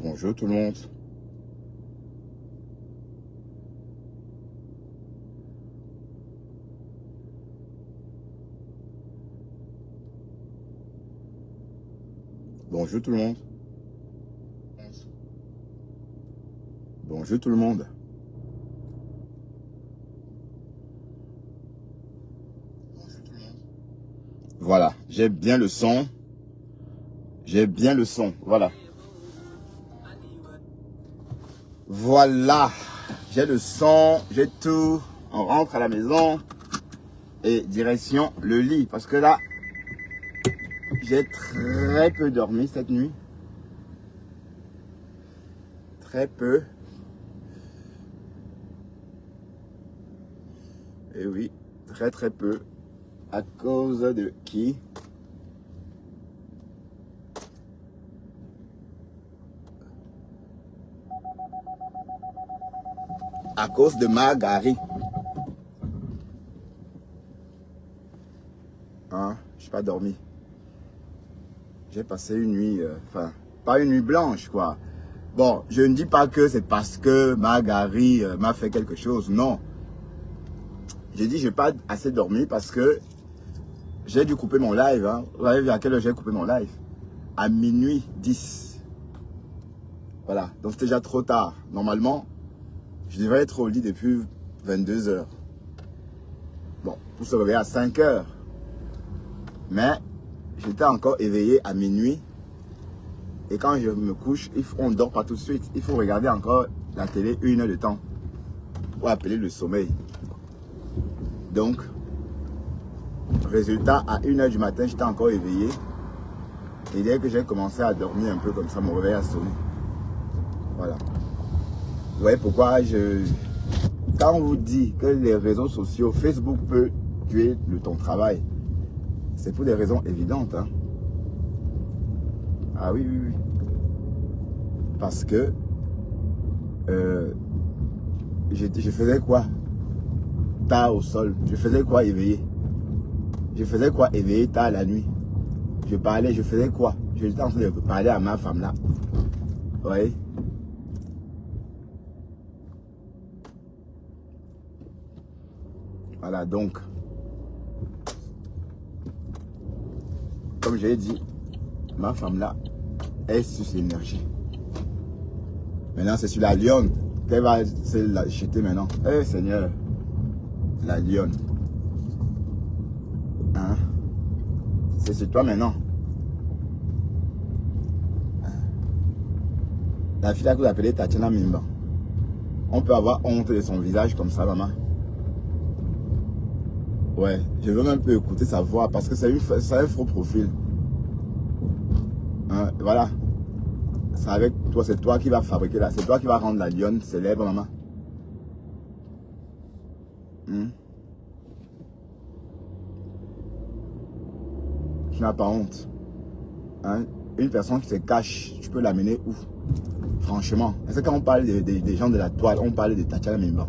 Bonjour tout le monde. Bonjour tout le monde. Bonjour tout le monde. Voilà, j'ai bien le son. J'ai bien le son, voilà. Voilà, j'ai le son, j'ai tout. On rentre à la maison et direction le lit. Parce que là, j'ai très peu dormi cette nuit. Très peu. Et oui, très peu. À cause de qui? À cause de Margari. Hein, je n'ai pas dormi. J'ai passé une nuit, enfin, pas une nuit blanche, quoi. Bon, je ne dis pas que c'est parce que Margari m'a fait quelque chose, non. J'ai dit que je n'ai pas assez dormi parce que j'ai dû couper mon live. Hein. Vous avez vu à quelle heure j'ai coupé mon live? À minuit 10. Voilà, donc c'était déjà trop tard. Normalement, je devrais être au lit depuis 22 heures. Bon, pour se réveiller à 5 heures. Mais j'étais encore éveillé à minuit. Et quand je me couche, on ne dort pas tout de suite. Il faut regarder encore la télé 1 heure de temps. Pour appeler le sommeil. Donc, résultat, à 1 heure du matin, j'étais encore éveillé. Et dès que j'ai commencé à dormir un peu comme ça, mon réveil a sonné. Voilà. Vous voyez pourquoi quand on vous dit que les réseaux sociaux, Facebook peut tuer ton travail, c'est pour des raisons évidentes. Hein. Ah oui. Parce que je faisais quoi? Tard au sol. Je faisais quoi éveillé? Je faisais quoi éveillé tard la nuit? Je parlais, je faisais quoi? J'étais en train de parler à ma femme là. Vous voyez? Voilà, donc, comme j'ai dit, ma femme là, est sur l'énergie. Maintenant, c'est sur la lionne qu'elle va se la jeter maintenant. Eh Seigneur, la lionne. Hein? C'est sur toi maintenant. Hein? La fille là que vous appelez Tatiana Mimba. On peut avoir honte de son visage comme ça, maman. Ouais, je veux même peu écouter sa voix parce que c'est un faux profil. Hein, voilà. C'est avec toi, c'est toi qui vas fabriquer là. C'est toi qui vas rendre la lionne célèbre, maman. Tu n'as pas honte. Hein? Une personne qui se cache, tu peux l'amener où? Franchement. Parce que quand on parle des gens de la toile, on parle de Tatiana Mimba.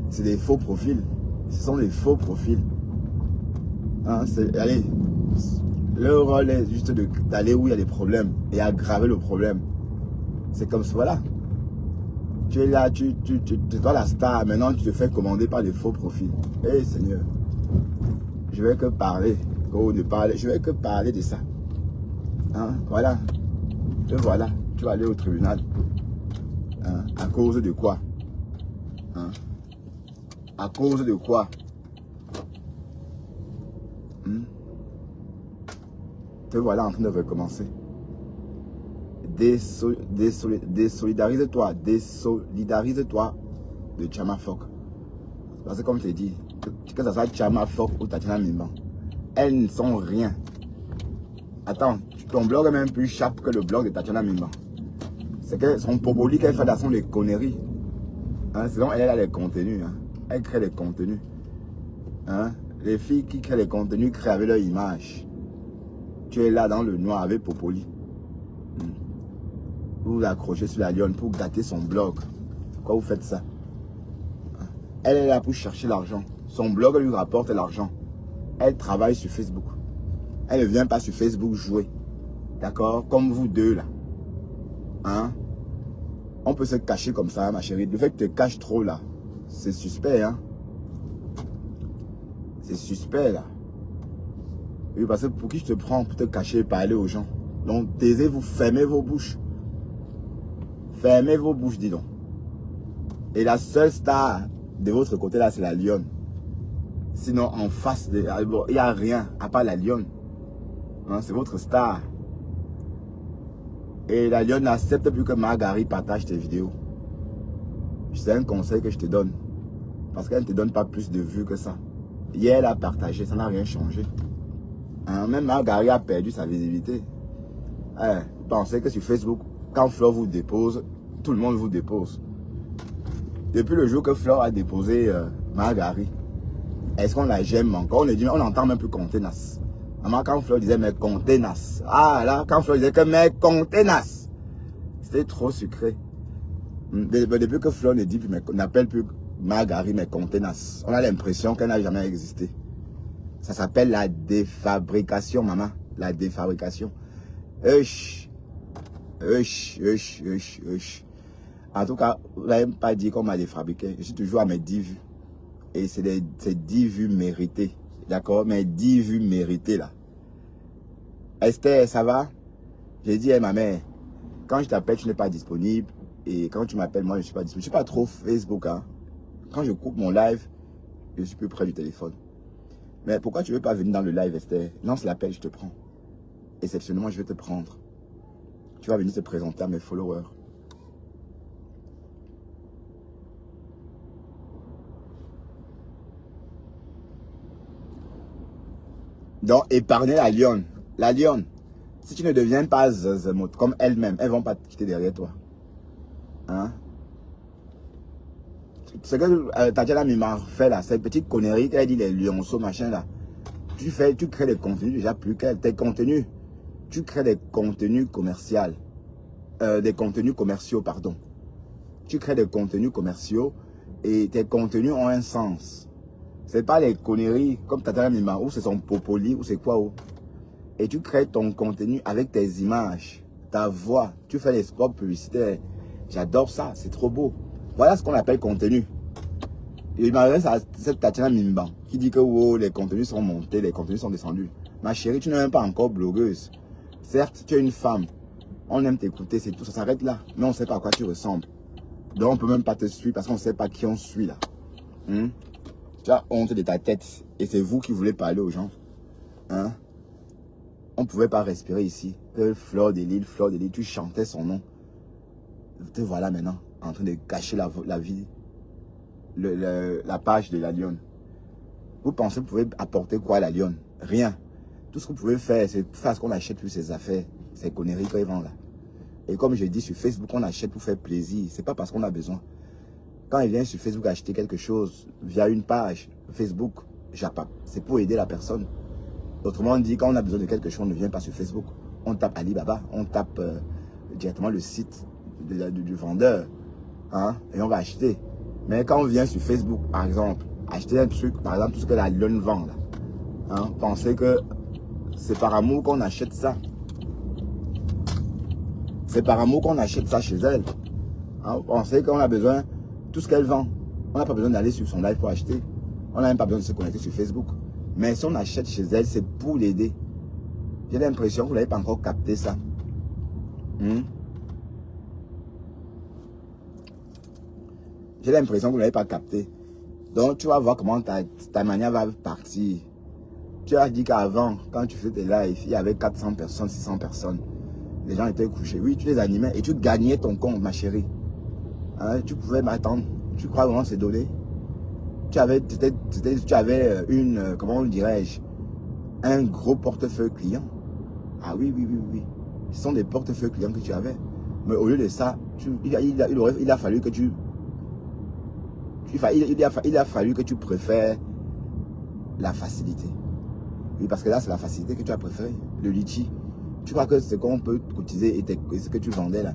C'est des faux profils. Ce sont des faux profils. Hein? Allez, le rôle est juste d'aller où il y a des problèmes et aggraver le problème. C'est comme ça, voilà. Tu es là, tu es toi la star. Maintenant, tu te fais commander par des faux profils. Eh Seigneur, je vais que parler. Je vais que parler de ça. Hein? Voilà. Et voilà. Tu vas aller au tribunal. Hein? À cause de quoi? Hein? À cause de quoi? Te voilà en train de recommencer. Désolidarise-toi. Désolidarise-toi de Chama Fok. Parce que comme je t'ai dit, que ce soit Chama Fok ou Tatiana Mimba, elles ne sont rien. Attends, ton blog est même plus sharp que le blog de Tatiana Mimba. C'est que son popoli qu'elle fait dans son des conneries. Hein, sinon, elle a les contenus. Hein. Elle crée les contenus. Hein. Les filles qui créent les contenus créent avec leur image. Tu es là dans le noir avec Popoli. Vous vous accrochez sur la lionne pour gâter son blog. Pourquoi vous faites ça? Elle est là pour chercher l'argent. Son blog lui rapporte l'argent. Elle travaille sur Facebook. Elle ne vient pas sur Facebook jouer. D'accord? Comme vous deux là. Hein? On peut se cacher comme ça, ma chérie. Le fait que tu te caches trop là, c'est suspect, hein. C'est suspect là. Oui, parce que pour qui je te prends pour te cacher et parler aux gens? Donc, taisez-vous, fermez vos bouches. Fermez vos bouches, dis donc. Et la seule star de votre côté là, c'est la lionne. Sinon, en face, il n'y a rien à part la lionne. Hein, c'est votre star. Et la lionne n'accepte plus que Margari partage tes vidéos. C'est un conseil que je te donne. Parce qu'elle ne te donne pas plus de vues que ça. Hier, elle a partagé, ça n'a rien changé. Hein, même Margari a perdu sa visibilité. Hein, pensez que sur Facebook, quand Flore vous dépose, tout le monde vous dépose. Depuis le jour que Flore a déposé Margari, est-ce qu'on la gemme encore? On n'entend même plus contenace. Maman, quand Flore disait mais contenace. Ah là, quand Flore disait que mais contenace. C'était trop sucré. Depuis que Flore ne dit plus, n'appelle plus Margari mais contenace, on a l'impression qu'elle n'a jamais existé. Ça s'appelle la défabrication, maman. La défabrication. En tout cas, vous n'avez pas dit qu'on m'a défabriqué. Je suis toujours à mes 10 vues. Et c'est 10 vues méritées. D'accord? Mais 10 vues méritées là. Esther, ça va? J'ai dit, ma mère, quand je t'appelle, tu n'es pas disponible. Et quand tu m'appelles, moi, je ne suis pas disponible. Je ne suis pas trop Facebook. Hein. Quand je coupe mon live, je suis plus près du téléphone. Mais pourquoi tu ne veux pas venir dans le live, Esther? Lance l'appel, je te prends. Exceptionnellement, je vais te prendre. Tu vas venir te présenter à mes followers. Donc, épargnez la lionne. La lionne, si tu ne deviens pas comme elle-même, elles ne vont pas te quitter derrière toi. Hein? Ce que Tatiana Mima fait là, ces petites conneries qu'elle dit, les lionceaux, machin là. Tu crées des contenus déjà plus qu'elle. Tes contenus, tu crées des contenus commerciaux. Des contenus commerciaux, pardon. Tu crées des contenus commerciaux et tes contenus ont un sens. C'est pas les conneries comme Tatiana Mima, ou c'est son popoli, ou c'est quoi. Ou. Et tu crées ton contenu avec tes images, ta voix. Tu fais les spots publicitaires. J'adore ça, c'est trop beau. Voilà ce qu'on appelle contenu. Et il m'adresse à cette Tatiana Mimba qui dit que oh, les contenus sont montés, les contenus sont descendus. Ma chérie, tu n'es même pas encore blogueuse. Certes, tu es une femme. On aime t'écouter, c'est tout, ça s'arrête là. Mais on ne sait pas à quoi tu ressembles. Donc on ne peut même pas te suivre parce qu'on ne sait pas qui on suit là. Tu as honte de ta tête. Et c'est vous qui voulez parler aux gens. Hein? On ne pouvait pas respirer ici. Flore de Lille, tu chantais son nom. Te voilà maintenant en train de cacher la vie. La page de la lionne. Vous pensez que vous pouvez apporter quoi à la lionne? Rien. Tout ce que vous pouvez faire, c'est faire ce qu'on achète plus ses affaires. Ces conneries qu'ils vendent là. Et comme je dis sur Facebook, on achète pour faire plaisir. C'est pas parce qu'on a besoin. Quand il vient sur Facebook acheter quelque chose via une page Facebook, c'est pour aider la personne. Autrement dit, quand on a besoin de quelque chose, on ne vient pas sur Facebook. On tape Alibaba, on tape directement le site du vendeur. Hein, et on va acheter. Mais quand on vient sur Facebook, par exemple, acheter un truc, par exemple, tout ce que la lionne vend, là, hein, pensez que c'est par amour qu'on achète ça. C'est par amour qu'on achète ça chez elle. Hein, pensez qu'on a besoin, tout ce qu'elle vend, on n'a pas besoin d'aller sur son live pour acheter. On n'a même pas besoin de se connecter sur Facebook. Mais si on achète chez elle, c'est pour l'aider. J'ai l'impression que vous n'avez pas encore capté ça. J'ai l'impression que vous n'avez pas capté. Donc, tu vas voir comment ta manière va partir. Tu as dit qu'avant, quand tu faisais tes lives, il y avait 400 personnes, 600 personnes. Les gens étaient couchés. Oui, tu les animais et tu gagnais ton compte, ma chérie. Hein, tu pouvais m'attendre. Tu crois vraiment c'est donné? Tu avais une, comment dirais-je, un gros portefeuille client. Ah oui. Ce sont des portefeuilles clients que tu avais. Mais au lieu de ça, il a fallu que tu... Il a fallu que tu préfères la facilité. Oui, parce que là, c'est la facilité que tu as préférée. Le litchi. Tu crois que c'est qu'on peut cotiser et ce que tu vendais là.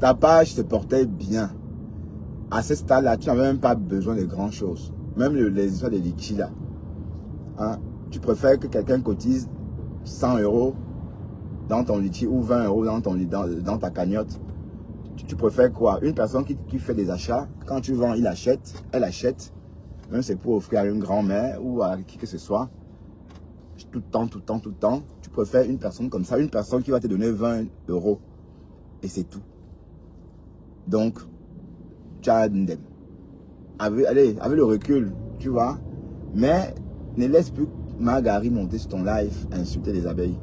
ta page se portait bien. À ce stade-là, tu n'avais même pas besoin de grand-chose. Même les histoires de litchi là. Hein? Tu préfères que quelqu'un cotise 100 € dans ton litchi ou 20 € dans ta cagnotte. Tu préfères quoi? Une personne qui fait des achats, quand tu vends, il achète, elle achète. Même c'est pour offrir à une grand-mère ou à qui que ce soit. Tout le temps. Tu préfères une personne comme ça, une personne qui va te donner 20 €. Et c'est tout. Donc, tu as allez, avec le recul, tu vois. Mais ne laisse plus Margari monter sur ton live, insulter les abeilles.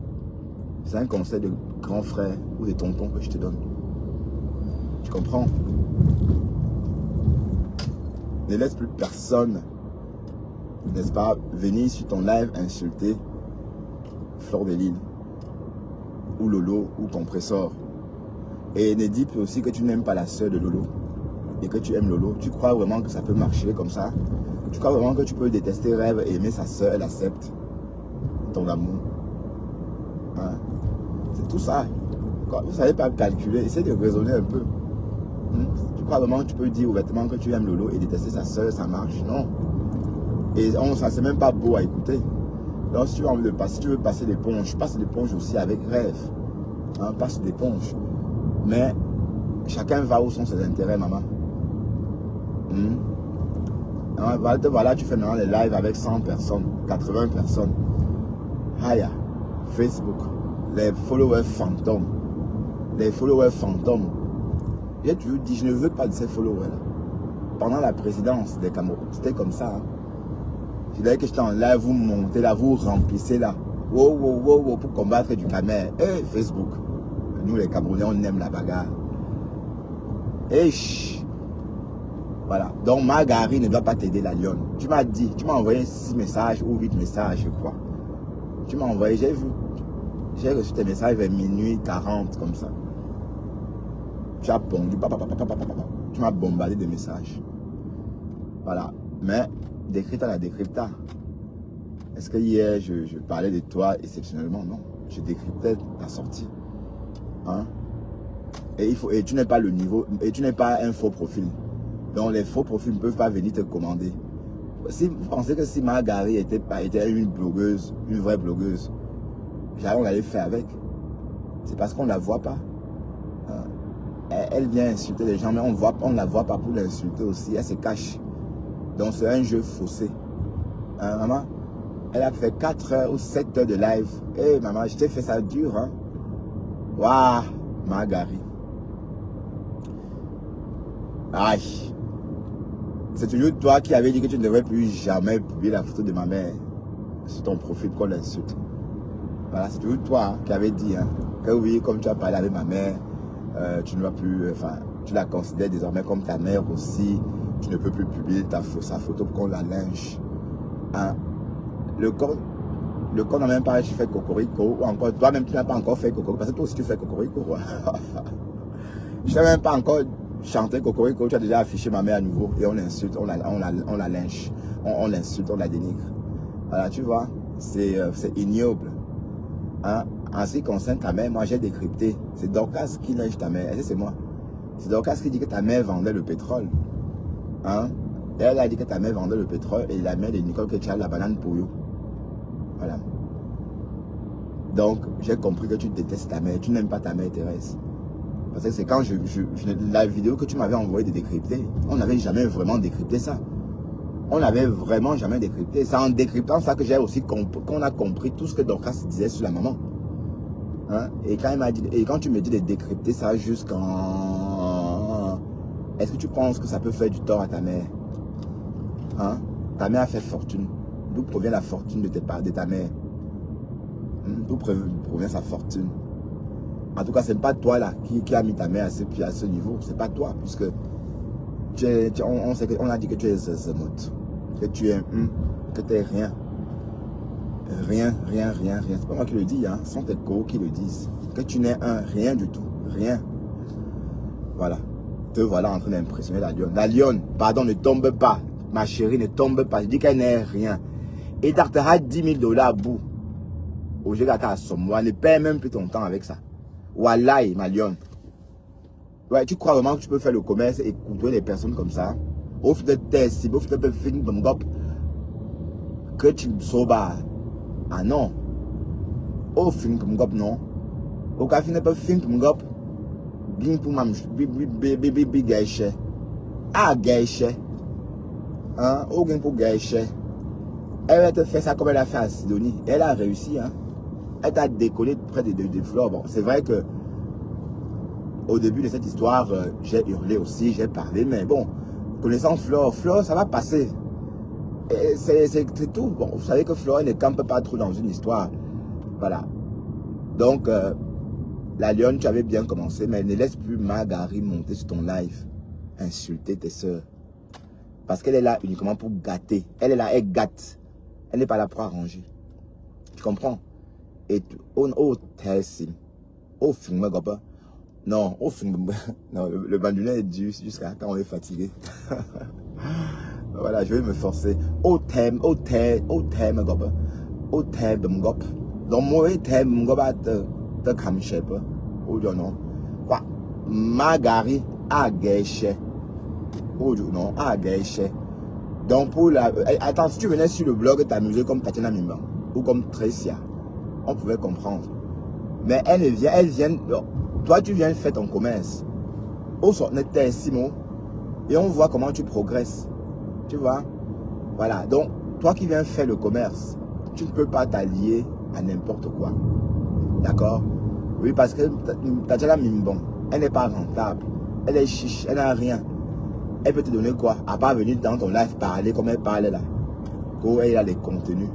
C'est un conseil de grand frère ou de tonton que je te donne. Tu comprends? Ne laisse plus personne, n'est-ce pas, venir sur ton live insulter Fleur de Lille ou Lolo ou Compressor. Et ne dis plus aussi que tu n'aimes pas la sœur de Lolo et que tu aimes Lolo. Tu crois vraiment que ça peut marcher comme ça? Tu crois vraiment que tu peux détester Rêve et aimer sa sœur, elle accepte ton amour? Hein? C'est tout ça. Vous ne savez pas calculer, essayez de raisonner un peu. Tu crois vraiment que tu peux dire ouvertement que tu aimes Lolo et détester sa sœur, ça marche? Non. Et ça c'est même pas beau à écouter. Donc si tu as envie de passer, si tu veux passer l'éponge, passe l'éponge aussi avec Rêve. Hein, passe l'éponge. Mais chacun va où sont ses intérêts, maman. Voilà, tu fais maintenant les lives avec 100 personnes, 80 personnes. Haya, Facebook, les followers fantômes. Les followers fantômes. J'ai toujours dit, je ne veux pas de ces followers-là. Pendant la présidence des Cameroun, c'était comme ça. Hein. Je disais que j'étais en live, vous montez là, vous remplissez là. Wow, pour combattre du Camer. Et Facebook. Nous les Camerounais, on aime la bagarre. Et voilà. Donc Margari ne doit pas t'aider, la lionne. Tu m'as dit, tu m'as envoyé 6 messages ou 8 messages, je crois. Tu m'as envoyé, j'ai vu. J'ai reçu tes messages vers minuit 40, comme ça. Tu as pondu, tu m'as bombardé de messages. Voilà. Mais, décrypta la décrypta. Est-ce que hier, je parlais de toi exceptionnellement? Non. Je décryptais ta sortie. Hein? Et tu n'es pas le niveau, et tu n'es pas un faux profil. Donc, les faux profils ne peuvent pas venir te commander. Si vous pensez que si Margari était une blogueuse, une vraie blogueuse, on allait faire avec. C'est parce qu'on ne la voit pas. Elle vient insulter les gens, mais on ne la voit pas pour l'insulter aussi. Elle se cache. Donc c'est un jeu faussé. Hein, maman, elle a fait 4 heures ou 7 heures de live. Hé maman, je t'ai fait ça dur. Hein? Waouh, Margari. Aïe. C'est toujours toi qui avais dit que tu ne devrais plus jamais publier la photo de ma mère sur ton profil pour l'insulte. Voilà, c'est toujours toi hein, qui avais dit hein, que oui, comme tu as parlé avec ma mère, tu ne vas plus, enfin, tu la considères désormais comme ta mère aussi. Tu ne peux plus publier sa photo pour qu'on la lynche. Hein? Le corps n'a même pas fait cocorico, ou encore toi-même tu n'as pas encore fait cocorico, parce que toi aussi tu fais cocorico. Je n'ai même pas encore chanté cocorico, tu as déjà affiché ma mère à nouveau et on l'insulte, on la lynche, on l'insulte, on la dénigre. Voilà, tu vois, c'est ignoble. Hein? En ce qui concerne ta mère, moi j'ai décrypté. C'est Dorcas qui lynche ta mère. C'est moi. C'est Dorcas qui dit que ta mère vendait le pétrole. Hein? Et elle a dit que ta mère vendait le pétrole et la mère de Nicole que tu as la banane pour eux. Voilà. Donc j'ai compris que tu détestes ta mère. Tu n'aimes pas ta mère Thérèse. Parce que c'est quand la vidéo que tu m'avais envoyée de décrypter, on n'avait jamais vraiment décrypté ça. On n'avait vraiment jamais décrypté. C'est en décryptant ça que j'ai aussi compris, qu'on a compris tout ce que Dorcas disait sur la maman. Hein? Et quand tu me dis de décrypter ça jusqu'en... Est-ce que tu penses que ça peut faire du tort à ta mère? Hein? Ta mère a fait fortune. D'où provient la fortune de ta mère? D'où provient sa fortune? En tout cas, ce n'est pas toi là qui a mis ta mère à ce niveau. Ce n'est pas toi, puisque on a dit que tu es Zemmour. Que tu es que tu es rien. Rien. C'est pas moi qui le dis, hein. Ce sont tes co qui le disent. Que tu n'es rien du tout. Rien. Voilà. Te voilà en train d'impressionner la lionne. La lionne, pardon, ne tombe pas. Ma chérie, ne tombe pas. Je dis qu'elle n'est rien. Et tu as 10 000 $ à bout. Au-delà de ta somme. Ne perds même plus ton temps avec ça. Wallahi, ma lionne. Ouais, tu crois vraiment que tu peux faire le commerce et côtoyer les personnes comme ça? Au final, t'es si, au final, tu fais une gop que tu me sauves. Ah non. Au final, comme gop, non. Au cas final, pas fin comme gop. Bien pour ma bi gâche. Ah, gâche. Hein? Au gain pour gâche. Elle va te faire ça comme elle a fait à Sidonie. Elle a réussi, hein. Elle t'a décollé près des fleurs. Bon, c'est vrai que au début de cette histoire, j'ai hurlé aussi, j'ai parlé, mais bon, connaissant Flore, ça va passer. C'est tout. Bon, vous savez que Flore ne campe pas trop dans une histoire. Voilà. Donc, la lionne, tu avais bien commencé, mais ne laisse plus Margari monter sur ton live, insulter tes soeurs. Parce qu'elle est là uniquement pour gâter. Elle est là, elle gâte. Elle n'est pas là pour arranger. Tu comprends? Et tessim. Au film, non, au film, non, le bandoulet est dû jusqu'à quand on est fatigué. Voilà, je vais me forcer. Au thème, m'gop. Donc, moi, thème, m'gop, te camchep. Ou non. Quoi? Margari, a gâché. Ou non, a gâché. Donc, pour la. Attends, si tu venais sur le blog t'amuser comme Tatiana Mimban ou comme Tricia, on pouvait comprendre. Mais elle vient. Toi, tu viens faire ton commerce. Au sort, t'es Simon. Et on voit comment tu progresses. Tu vois? Voilà. Donc, toi qui viens faire le commerce, tu ne peux pas t'allier à n'importe quoi. D'accord? Oui, parce que Tatiana Mimbon, elle n'est pas rentable. Elle est chiche, elle n'a rien. Elle peut te donner quoi? À part venir dans ton live parler comme elle parle là. Elle a les contenus.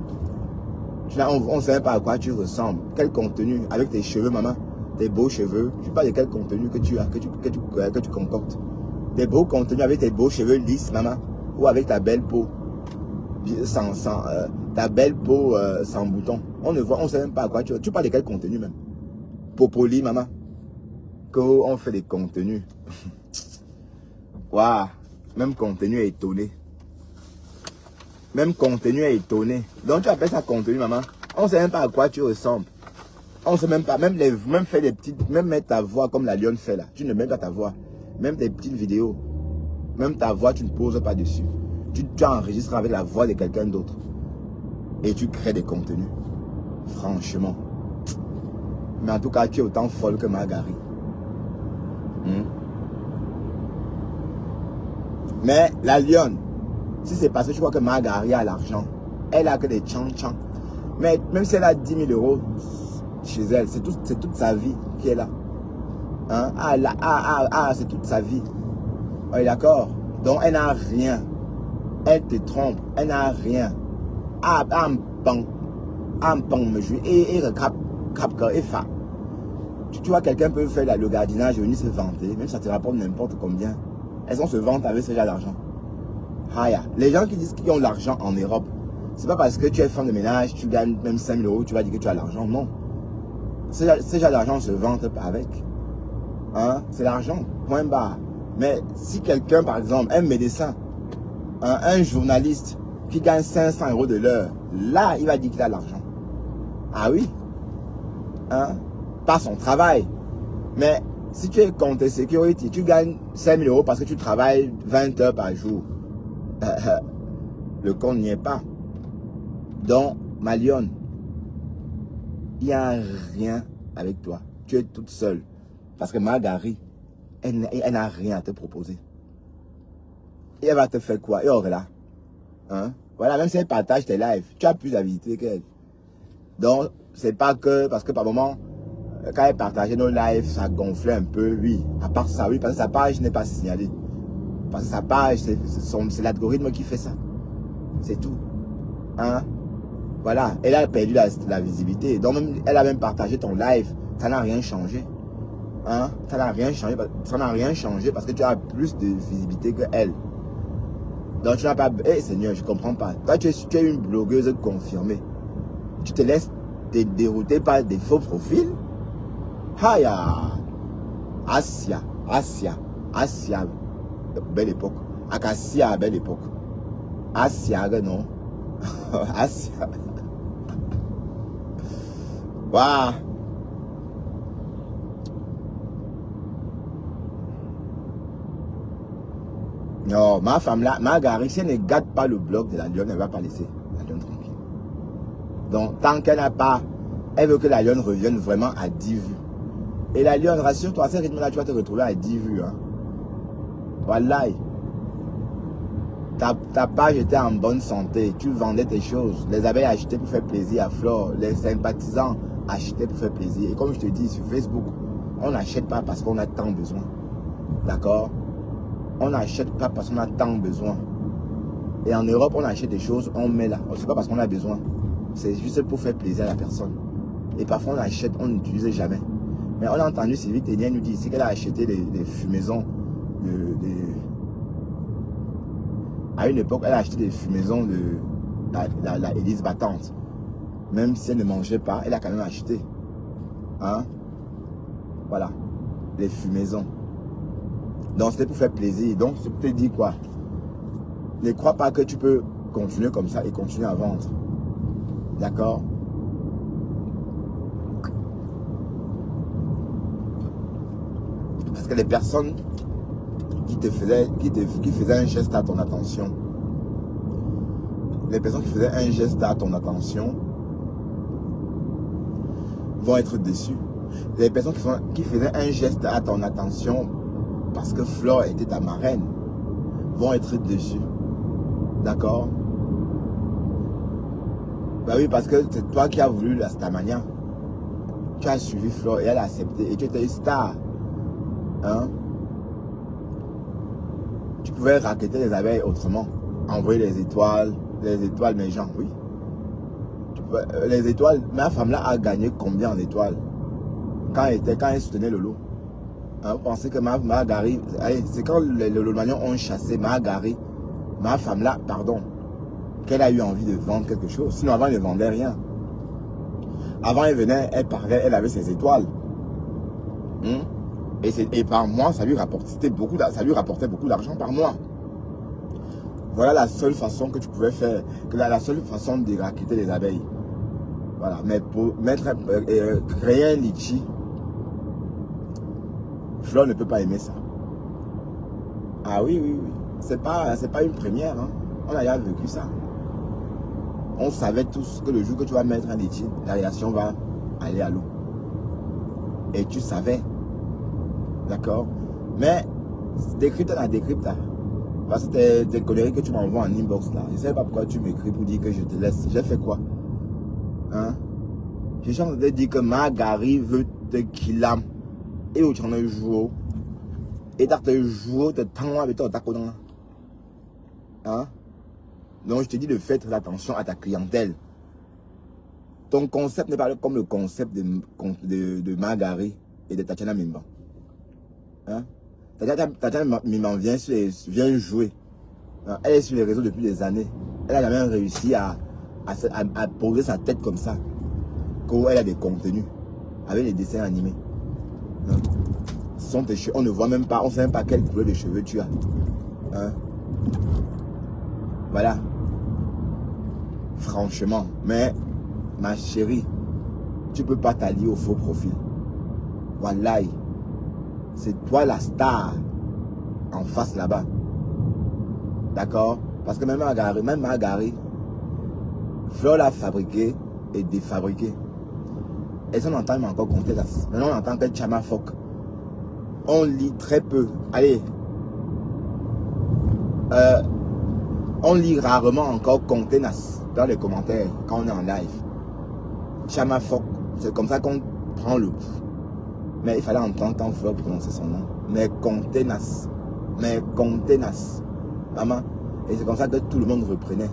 On ne sait pas à quoi tu ressembles. Quel contenu? Avec tes cheveux, maman. Tes beaux cheveux. Je parle de quel contenu que tu as, que tu concoctes. Des beaux contenus avec tes beaux cheveux lisses, maman. Ou avec ta belle peau. Ta belle peau sans bouton. On ne voit, on ne sait même pas à quoi tu parles de quel contenu même. Popoli, maman. On fait des contenus. Waouh. Même contenu est étonné. Même contenu est étonné. Donc tu appelles ça contenu, maman. On ne sait même pas à quoi tu ressembles. On ne sait même pas. Même faire des petites. Même mettre ta voix comme la lionne fait là. Tu ne mets pas ta voix. Même tes petites vidéos. Même ta voix, tu ne poses pas dessus. Tu enregistres avec la voix de quelqu'un d'autre. Et tu crées des contenus. Franchement. Mais en tout cas, tu es autant folle que Margari. Mais la lionne, si c'est parce que tu crois que Margari a l'argent, elle a que des tchan-tchan. Mais même si elle a 10 000 euros chez elle, c'est toute sa vie qui est là. Hein? C'est toute sa vie. Oui, d'accord. Donc elle n'a rien. Elle te trompe. Elle n'a rien. Tu vois, quelqu'un peut faire le gardinage et venir se vanter, même si ça te rapporte n'importe combien. Elles se vantent avec ce genre d'argent. Les gens qui disent qu'ils ont l'argent en Europe, c'est pas parce que tu es femme de ménage, tu gagnes même 5 000 euros, tu vas dire que tu as l'argent. Non. Ce genre d'argent se vante pas avec. Hein? C'est l'argent, point barre. Mais si quelqu'un, par exemple, un médecin, un journaliste qui gagne 500 euros de l'heure, là, il va dire qu'il a l'argent. Ah oui? Hein? Pas son travail. Mais si tu es compte security, tu gagnes 5 000 euros parce que tu travailles 20 heures par jour. Le compte n'y est pas. Donc, ma lionne, il n'y a rien avec toi. Tu es toute seule. Parce que Margari, elle n'a rien à te proposer. Et elle va te faire quoi? Et aurait là. Hein? Voilà, même si elle partage tes lives, tu as plus de visibilité qu'elle. Donc, c'est pas que, parce que par moment, quand elle partageait nos lives, ça gonflait un peu, oui. À part ça, oui, parce que sa page n'est pas signalée. Parce que sa page, c'est l'algorithme qui fait ça. C'est tout. Hein? Voilà, elle a perdu la visibilité. Donc, elle a même partagé ton live. Ça n'a rien changé. Hein? Ça n'a rien changé. Ça n'a rien changé parce que tu as plus de visibilité que elle. Donc, tu n'as pas... Seigneur, je ne comprends pas. Toi, tu es une blogueuse confirmée. Tu te laisses te dérouter par des faux profils. Asia, belle époque. Acacia, belle époque. Asia, non. Asia. Waouh. Non, ma femme là, Marguerite, si elle ne garde pas le bloc de la lionne, elle ne va pas laisser la lionne tranquille. Donc, tant qu'elle n'a pas, elle veut que la lionne revienne vraiment à 10 vues. Et la lionne, rassure-toi, à ce rythme-là, tu vas te retrouver à 10 vues. Hein. Voilà. Ta page était en bonne santé, tu vendais tes choses. Les abeilles achetaient pour faire plaisir à Flore. Les sympathisants achetaient pour faire plaisir. Et comme je te dis, sur Facebook, on n'achète pas parce qu'on a tant besoin. D'accord? On n'achète pas parce qu'on a tant besoin. Et en Europe, on achète des choses, on met là. C'est pas parce qu'on a besoin. C'est juste pour faire plaisir à la personne. Et parfois, on achète, on n'utilise jamais. Mais on a entendu Sylvie Ténier nous dire ici qu'elle a acheté des fumaisons. À une époque, elle a acheté des fumaisons de la hélice battante. Même si elle ne mangeait pas, elle a quand même acheté. Hein? Voilà. Les fumaisons. Donc, c'était pour faire plaisir. Donc, je te dis quoi? Ne crois pas que tu peux continuer comme ça et continuer à vendre. D'accord? Parce que les personnes qui faisaient un geste à ton attention, les personnes qui faisaient un geste à ton attention vont être déçues. Les personnes qui faisaient un geste à ton attention parce que Flore était ta marraine vont être déçues. D'accord? Bah oui, parce que c'est toi qui as voulu la Starmania. Tu as suivi Flore et elle a accepté. Et tu étais une star. Hein? Tu pouvais racketter les abeilles autrement. Envoyer les étoiles, mes gens, oui. Les étoiles, ma femme là a gagné combien en étoiles quand elle soutenait le lot? Hein, vous pensez que Marguerite, c'est quand les Lomanions ont chassé Marguerite, ma femme là, pardon, qu'elle a eu envie de vendre quelque chose. Sinon avant elle ne vendait rien. Avant elle venait, elle parlait, elle avait ses étoiles. Et par mois, ça lui rapportait beaucoup d'argent par mois. Voilà la seule façon que tu pouvais faire, la seule façon de racketter les abeilles. Voilà, mais pour créer un litchi, Flore ne peut pas aimer ça. Ah oui, oui, oui. C'est pas une première. Hein. On a déjà vécu ça. On savait tous que le jour que tu vas mettre un litchi, la réaction va aller à l'eau. Et tu savais. D'accord? Mais décrypte la décrypte. Parce que tes conneries que tu m'envoies en inbox là. Je ne sais pas pourquoi tu m'écris pour dire que je te laisse. J'ai fait quoi? Hein? J'ai changé de dire que Marguerite veut te killer. Et où tu en as joué. Et tu as joué de temps avec toi. Hein? Donc je te dis de faire très attention à ta clientèle. Ton concept n'est pas comme le concept de Marguerite et de Tatiana Mimban. Hein? Tatiana Mimban vient jouer. Hein? Elle est sur les réseaux depuis des années. Elle n'a jamais réussi à poser sa tête comme ça. Elle a des contenus avec les dessins animés. Hein? Sont tes cheveux, on ne voit même pas, on ne sait même pas quelle couleur de cheveux tu as. Hein? Voilà. Franchement, mais ma chérie, tu ne peux pas t'allier au faux profil. Voilà. C'est toi la star en face là-bas. D'accord? Parce que même Marguerite, Flore l'a fabriqué et défabriqué. Et ça, on entend même encore compter là. Maintenant, on entend que Chama Fok. On lit très peu. Allez. On lit rarement encore Contenas dans les commentaires quand on est en live. Chama Fok. C'est comme ça qu'on prend le coup. Mais il fallait entendre quand Flore prononcer son nom. Mais Contenas. Maman. Et c'est comme ça que tout le monde reprenait.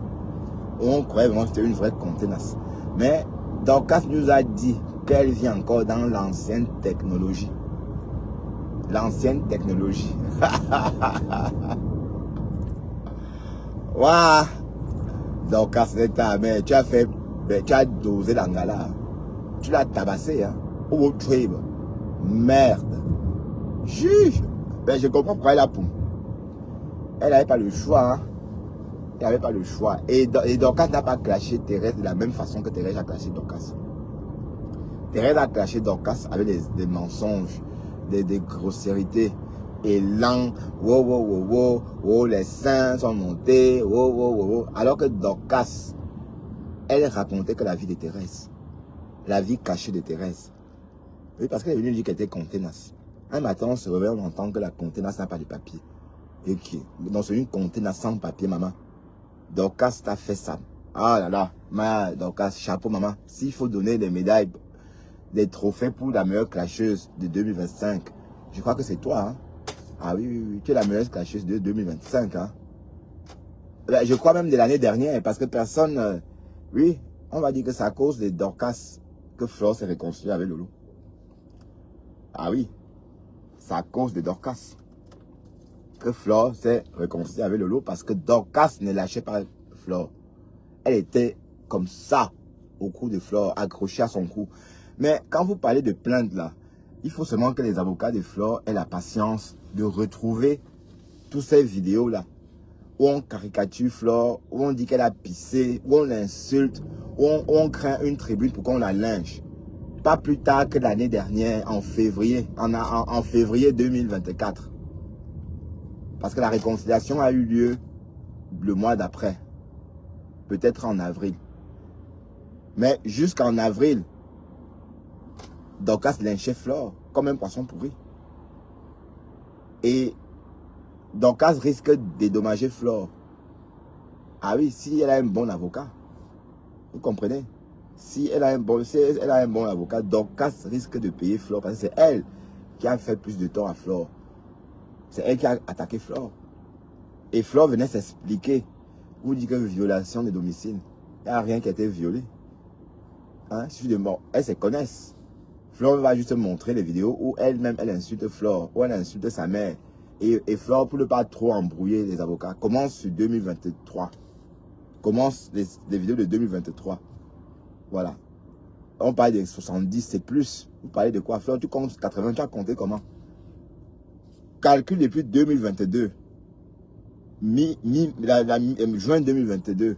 On croyait vraiment que c'était une vraie Contenas. Mais Dorcas nous a dit qu'elle vient encore dans l'ancienne technologie. L'ancienne technologie. Waouh! Dorcas, mais tu as fait, tu as dosé l'angala. Tu l'as tabassé, hein? Au trip. Merde. Juge. Ben, je comprends pourquoi elle a poum. Elle n'avait pas le choix, hein? Elle n'avait pas le choix. Et Dorcas n'a pas clashé Thérèse de la même façon que Thérèse a clashé Dorcas. Thérèse a clashé Dorcas avec des mensonges, des grossièretés. élan, wow, wow, wow, wow, wow, les seins sont montés, wow, wow, wow, wow. Alors que Dorcas, elle racontait que la vie de Thérèse, la vie cachée de Thérèse. Oui, parce qu'elle est venue dire qu'elle était contenace. Un matin, on se réveille, on entend que la contenace n'a pas de papier. Et qui? Donc c'est une contenace sans papier, maman. Dorcas t'a fait ça. Ah là là, Dorcas, chapeau, maman. S'il faut donner des médailles, des trophées pour la meilleure clasheuse de 2025, je crois que c'est toi, hein? Ah oui, oui, oui, tu es la meilleure clasheuse de 2025, hein? Je crois même de l'année dernière, parce que personne... oui, on va dire que c'est à cause de Dorcas que Flore s'est réconciliée avec Lolo. Ah oui, c'est à cause de Dorcas que Flore s'est réconciliée avec Lolo, parce que Dorcas ne lâchait pas Flore. Elle était comme ça au cou de Flore, accrochée à son cou. Mais quand vous parlez de plainte là, il faut seulement que les avocats de Flore aient la patience de retrouver toutes ces vidéos là, où on caricature Flore, où on dit qu'elle a pissé, où on l'insulte, où on craint une tribune pour qu'on la lynche. Pas plus tard que l'année dernière, en février, en février 2024. Parce que la réconciliation a eu lieu le mois d'après. Peut-être en avril. Mais jusqu'en avril, Dorcas lynchait Flore comme un poisson pourri. Et Dorcas risque de dédommager Flore. Ah oui, si elle a un bon avocat. Vous comprenez? Si elle a un bon avocat, Dorcas risque de payer Flore. Parce que c'est elle qui a fait plus de tort à Flore. C'est elle qui a attaqué Flore. Et Flore venait s'expliquer. Vous dites que violation de domicile. Il n'y a rien qui a été violé. Hein? Elles se connaissent. Flore va juste montrer les vidéos où elle-même, elle insulte Flore, où elle insulte sa mère. Et Flore, pour ne pas trop embrouiller les avocats, commence sur 2023. Commence les vidéos de 2023. Voilà. On parle de 70, c'est plus. Vous parlez de quoi? Flore, tu comptes 80, tu as compté comment? Calcule depuis 2022. Juin 2022.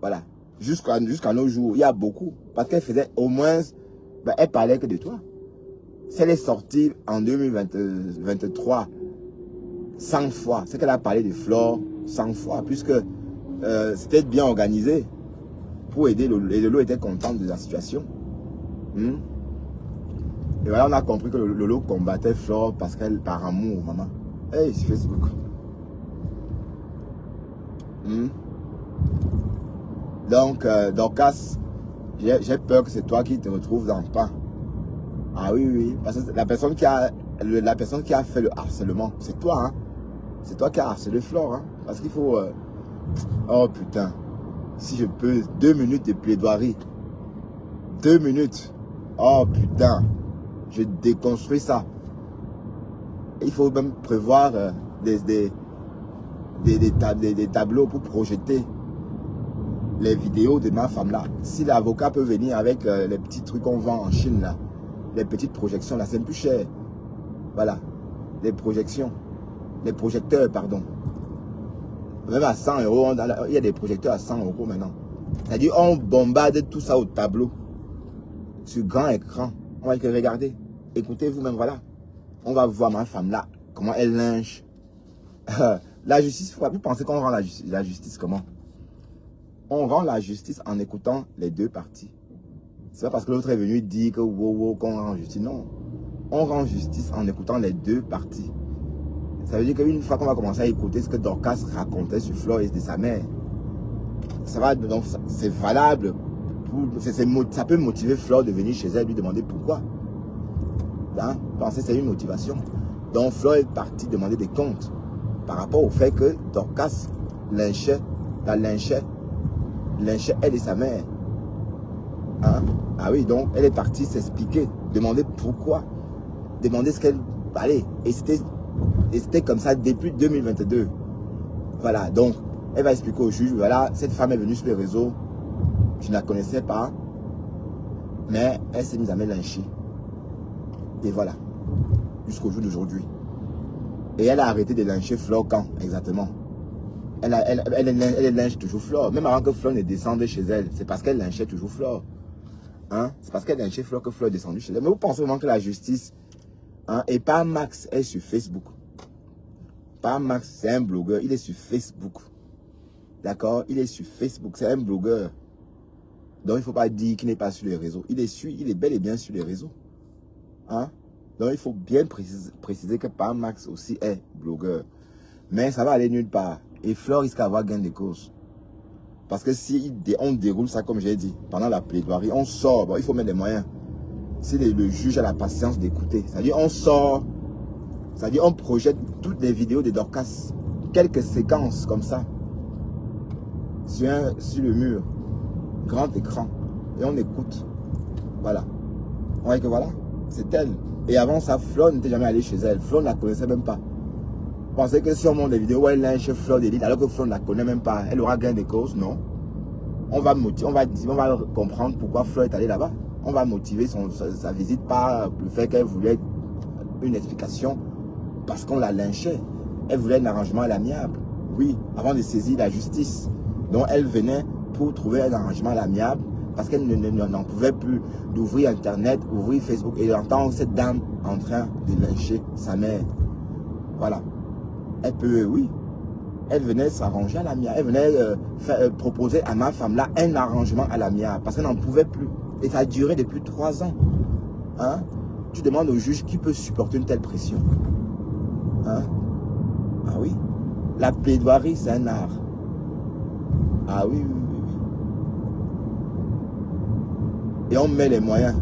Voilà. Jusqu'à nos jours, il y a beaucoup. Parce qu'elle faisait au moins... Ben, elle parlait que de toi. Si elle est sortie en 2023 100 fois, c'est qu'elle a parlé de Flore 100 fois, puisque c'était bien organisé pour aider Lolo. Et Lolo était content de la situation. Et voilà, on a compris que Lolo combattait Flore parce qu'elle, par amour, maman. Hey, c'est Facebook. Donc, Dorcas, j'ai peur que c'est toi qui te retrouves dans le pas. Ah oui, oui, parce que la personne qui a fait le harcèlement, c'est toi, hein. C'est toi qui as harcelé Flore, hein. Parce qu'il faut... oh putain, si je peux, 2 minutes de plaidoirie. 2 minutes. Oh putain, je déconstruis ça. Il faut même prévoir des tableaux pour projeter les vidéos de ma femme là. Si l'avocat peut venir avec les petits trucs qu'on vend en Chine là, les petites projections là, c'est plus cher. Voilà, les projections, les projecteurs, pardon. Même à 100 €, il y a des projecteurs à 100 € maintenant. C'est-à-dire, on bombarde tout ça au tableau, sur grand écran. On va le regarder. Écoutez vous-même, voilà. On va voir ma femme là, comment elle lynche. La justice, il faut plus penser qu'on rend la justice comment? On rend la justice en écoutant les deux parties. C'est pas parce que l'autre est venu dire que wow, qu'on rend justice. Non. On rend justice en écoutant les deux parties. Ça veut dire qu'une fois qu'on va commencer à écouter ce que Dorcas racontait sur Flore et de sa mère, ça va, donc c'est valable. Ça peut motiver Flore de venir chez elle lui demander pourquoi. Hein? Pensez c'est une motivation. Donc Flore est partie demander des comptes par rapport au fait que Dorcas lynchait elle et sa mère. Hein? Ah oui, donc elle est partie s'expliquer, demander pourquoi, demander ce qu'elle allait. Et c'était comme ça depuis 2022. Voilà, donc elle va expliquer au juge, voilà, cette femme est venue sur les réseaux, je ne la connaissais pas, mais elle s'est mise à me lyncher. Et voilà, jusqu'au jour d'aujourd'hui. Et elle a arrêté de lyncher Flore quand exactement? Elle lynche toujours Flore. Même avant que Flore ne descende chez elle, c'est parce qu'elle lynchait toujours Flore. Hein? C'est parce qu'elle lynchait Flore que Flore est descendue chez elle. Mais vous pensez vraiment que la justice Hein? Et pas Max est sur Facebook. Pas Max, c'est un blogueur. Il est sur Facebook. D'accord? Il est sur Facebook. C'est un blogueur. Donc, il ne faut pas dire qu'il n'est pas sur les réseaux. Il est bel et bien sur les réseaux. Hein? Donc, il faut bien préciser que pas Max aussi est blogueur. Mais ça va aller nulle part. Et Flore risque d'avoir gain de cause. Parce que si on déroule ça, comme j'ai dit, pendant la plaidoirie, on sort. Bon, il faut mettre des moyens. Si le juge a la patience d'écouter. C'est-à-dire, on sort. C'est-à-dire, on projette toutes les vidéos de Dorcas. Quelques séquences comme ça. Sur le mur. Grand écran. Et on écoute. Voilà. On voit que voilà. C'est elle. Et avant ça, Flo n'était jamais allé chez elle. Flo ne la connaissait même pas. Vous pensez que si on monte des vidéos où elle est chez Flo d'élite, alors que Flo ne la connaît même pas, elle aura gain de cause? Non. On va comprendre pourquoi Flo est allé là-bas. On va motiver sa visite par le fait qu'elle voulait une explication parce qu'on la lynchait. Elle voulait un arrangement à l'amiable. Oui, avant de saisir la justice. Donc elle venait pour trouver un arrangement à l'amiable parce qu'elle n'en pouvait plus d'ouvrir Internet, ouvrir Facebook et d'entendre cette dame en train de lyncher sa mère. Voilà. Elle peut, oui. Elle venait s'arranger à l'amiable. Elle venait proposer à ma femme-là un arrangement à l'amiable parce qu'elle n'en pouvait plus. Et ça a duré depuis 3 ans. Hein? Tu demandes au juge qui peut supporter une telle pression. Hein? Ah oui. La plaidoirie, c'est un art. Ah oui, oui, oui, oui. Et on met les moyens.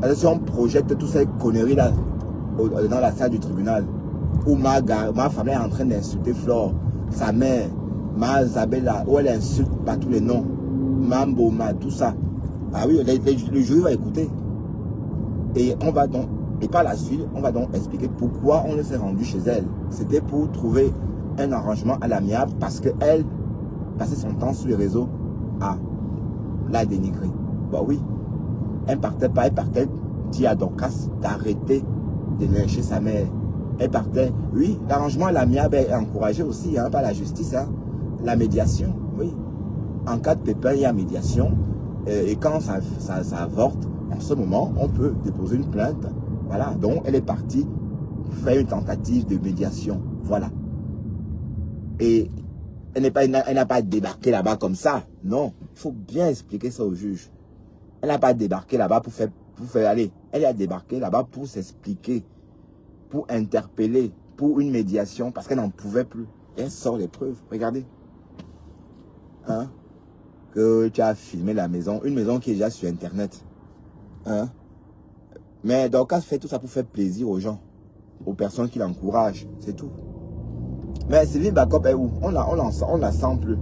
Alors, si on projette toutes ces conneries-là dans la salle du tribunal, où ma femme est en train d'insulter Flore, sa mère, ma Isabella, où elle insulte par tous les noms, Mambo, tout ça. Ah oui, le jury va écouter. Et on va donc, et par la suite, on va donc expliquer pourquoi on s'est rendu chez elle. C'était pour trouver un arrangement à l'amiable parce qu'elle passait son temps sur les réseaux à la dénigrer. Bah oui. Elle partait dit à Dorcas d'arrêter de lyncher sa mère. Elle partait, oui, l'arrangement à l'amiable est encouragé aussi, hein, par la justice, hein, la médiation, oui. En cas de pépin, il y a médiation. Et quand ça avorte, en ce moment, on peut déposer une plainte. Voilà, donc elle est partie faire une tentative de médiation. Voilà. Et elle n'a pas débarqué là-bas comme ça. Non, il faut bien expliquer ça au juge. Elle n'a pas débarqué là-bas pour faire aller. Elle a débarqué là-bas pour s'expliquer, pour interpeller, pour une médiation, parce qu'elle n'en pouvait plus. Et elle sort les preuves. Regardez. Hein? Que tu as filmé la maison, une maison qui est déjà sur Internet. Hein? Mais Dorcas fait tout ça pour faire plaisir aux gens, aux personnes qui l'encouragent, c'est tout. Mais Sylvie Backup est où? On la sent plus.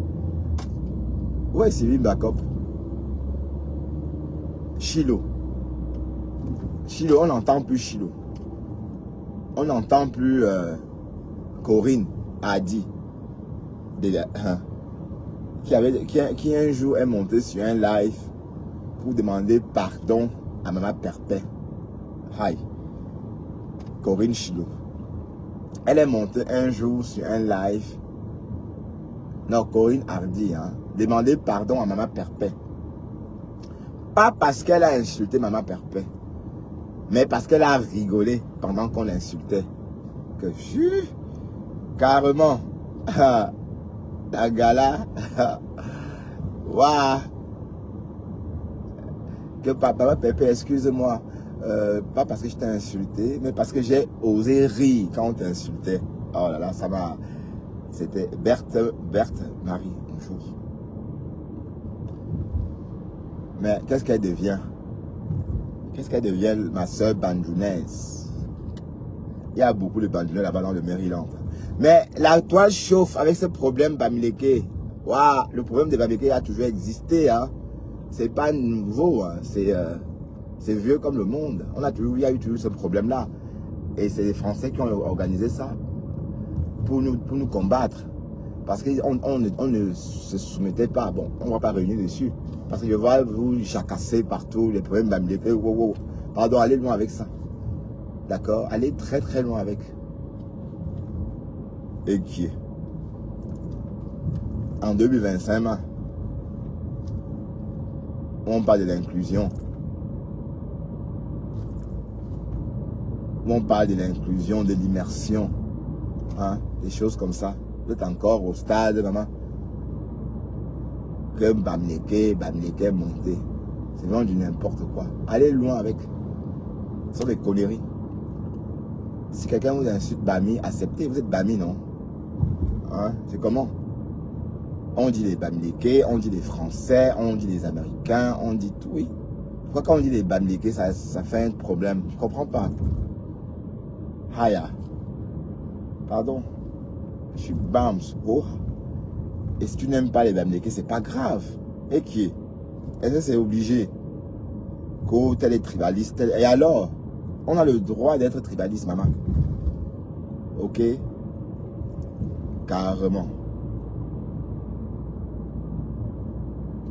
Où est Sylvie Backup? Chilo. Chilo, on n'entend plus Chilo. On n'entend plus Corinne Adi. Qui un jour est montée sur un live pour demander pardon à Maman Perpet. Hi. Corinne Chilo. Elle est montée un jour sur un live. Non, Corinne Hardy, hein. Demander pardon à Maman Perpet. Pas parce qu'elle a insulté Maman Perpet, mais parce qu'elle a rigolé pendant qu'on l'insultait. Que carrément. La gala. Waouh. Que Maman Perpet, excuse-moi. Pas parce que je t'ai insulté, mais parce que j'ai osé rire quand on t'insultait. Oh là là, ça m'a... C'était Berthe Marie, bonjour. Mais qu'est-ce qu'elle devient? Qu'est-ce qu'elle devient, ma soeur bandounaise? Il y a beaucoup de bandounais là-bas dans le Maryland. Mais la toile chauffe avec ce problème Bamileke. Waouh, le problème de Bamileke a toujours existé. Hein. C'est pas nouveau. Hein. C'est vieux comme le monde. Il y a eu toujours ce problème-là. Et c'est les Français qui ont organisé ça pour nous combattre. Parce qu'on ne se soumettait pas. Bon, on ne va pas réunir dessus. Parce que je vois vous jacasser partout, les problèmes d'amitié. Wow. Pardon, allez loin avec ça. D'accord? Allez très très loin avec. Et qui est? En 2025, on parle de l'inclusion. où on parle de l'inclusion, de l'immersion, hein, des choses comme ça. Vous êtes encore au stade, maman, que Bamileke monté. C'est vraiment du n'importe quoi. Allez loin avec. Ce sont des conneries. Si quelqu'un vous insulte Bami, acceptez. Vous êtes Bami, non? Hein? C'est comment? On dit les Bamileke, on dit les Français, on dit les Américains, on dit tout, oui. Pourquoi quand on dit les Bamileke, ça fait un problème? Je comprends pas. Haya. Pardon. Je suis Bams. Oh. Et si tu n'aimes pas les Bamileke, c'est pas grave. Et qui? Est-ce que c'est obligé? Qu'au tel est tribaliste. Et alors? On a le droit d'être tribaliste, maman. Ok? Carrément.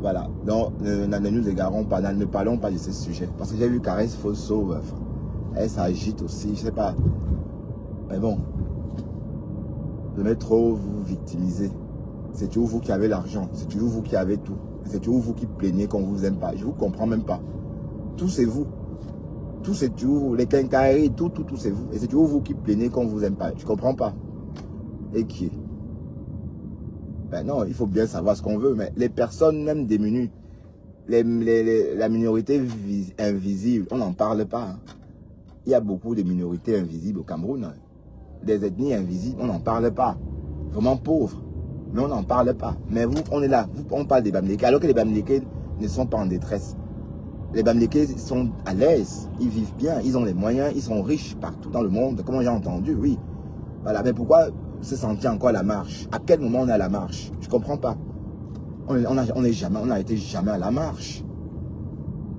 Voilà. Donc, ne nous égarons pas, ne parlons pas de ce sujet. Parce que j'ai vu Caresse Fosso, elle s'agite aussi, je sais pas. Mais bon, ne pas trop vous victimiser. C'est toujours vous qui avez l'argent, c'est toujours vous qui avez tout. C'est toujours vous qui plaignez qu'on ne vous aime pas. Je ne vous comprends même pas. Tout c'est vous. Tout c'est toujours vous. Les quincailleries, tout c'est vous. Et c'est toujours vous qui plaignez qu'on ne vous aime pas. Je ne comprends pas. Et qui est? Ben non, il faut bien savoir ce qu'on veut. Mais les personnes même démunies, la minorité invisible, on n'en parle pas. Hein. Il y a beaucoup de minorités invisibles au Cameroun. Hein. Des ethnies invisibles, on n'en parle pas. Vraiment pauvres. Mais on n'en parle pas. Mais vous, on est là. On parle des Bamileke. Alors que les Bamileke ne sont pas en détresse. Les Bamileke sont à l'aise. Ils vivent bien. Ils ont les moyens. Ils sont riches partout dans le monde. Comme j'ai entendu, oui. Voilà. Mais pourquoi se sentir encore à la marche? À quel moment on est à la marche? Je ne comprends pas. On n'a été jamais à la marche.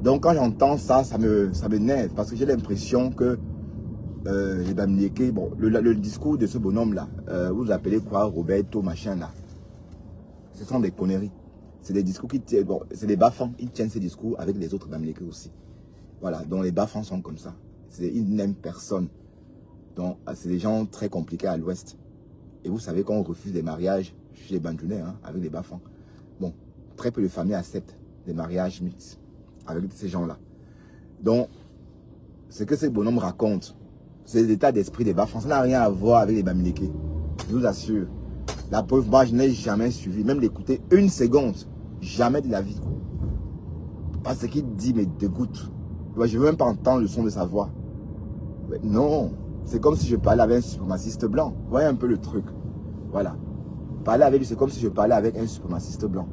Donc quand j'entends ça, ça m'énerve. Parce que j'ai l'impression que les Bamileke, bon, le discours de ce bonhomme-là, vous appelez quoi, Roberto, machin là, ce sont des conneries. C'est des discours qui tiennent, bon, c'est des bafans, ils tiennent ces discours avec les autres Bamileke aussi. Voilà, donc les bafans sont comme ça. Ils n'aiment personne. Donc c'est des gens très compliqués à l'ouest. Et vous savez qu'on refuse des mariages chez les Bandjounais, hein, avec les bafans. Bon, très peu de familles acceptent des mariages mixtes avec ces gens-là. Donc, ce que ces bonhommes racontent, c'est l'état d'esprit des bafans. Ça n'a rien à voir avec les Bamileke. Je vous assure. La preuve, moi, je n'ai jamais suivi, même l'écouter une seconde. Jamais de la vie. Parce qu'il dit me dégoûte. Je ne veux même pas entendre le son de sa voix. Mais non. C'est comme si je parlais avec un suprémaciste blanc. Vous voyez un peu le truc. Voilà. Parler avec lui, c'est comme si je parlais avec un suprémaciste blanc.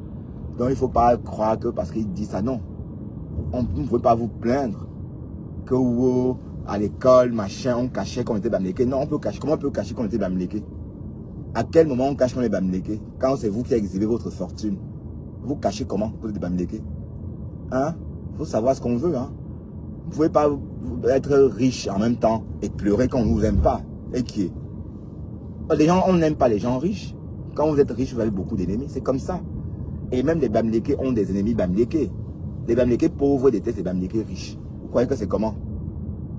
Donc, il ne faut pas croire que parce qu'il dit ça, non. On ne peut pas vous plaindre que wow, à l'école, machin, on cachait qu'on était Bamileke. Non, on peut cacher. Comment on peut cacher qu'on était Bamileke? À quel moment on cache qu'on est Bamileke? Quand c'est vous qui exhibez votre fortune. Vous cachez comment vous êtes Bamileke? Hein? Il faut savoir ce qu'on veut. Hein? Vous ne pouvez pas être riche en même temps et pleurer quand on ne vous aime pas. Et qui est? Les gens, on n'aime pas les gens riches. Quand vous êtes riche, vous avez beaucoup d'ennemis. C'est comme ça. Et même les Bamileke ont des ennemis Bamileke. Les Bamileke pauvres détestent les Bamileke riches. Vous croyez que c'est comment?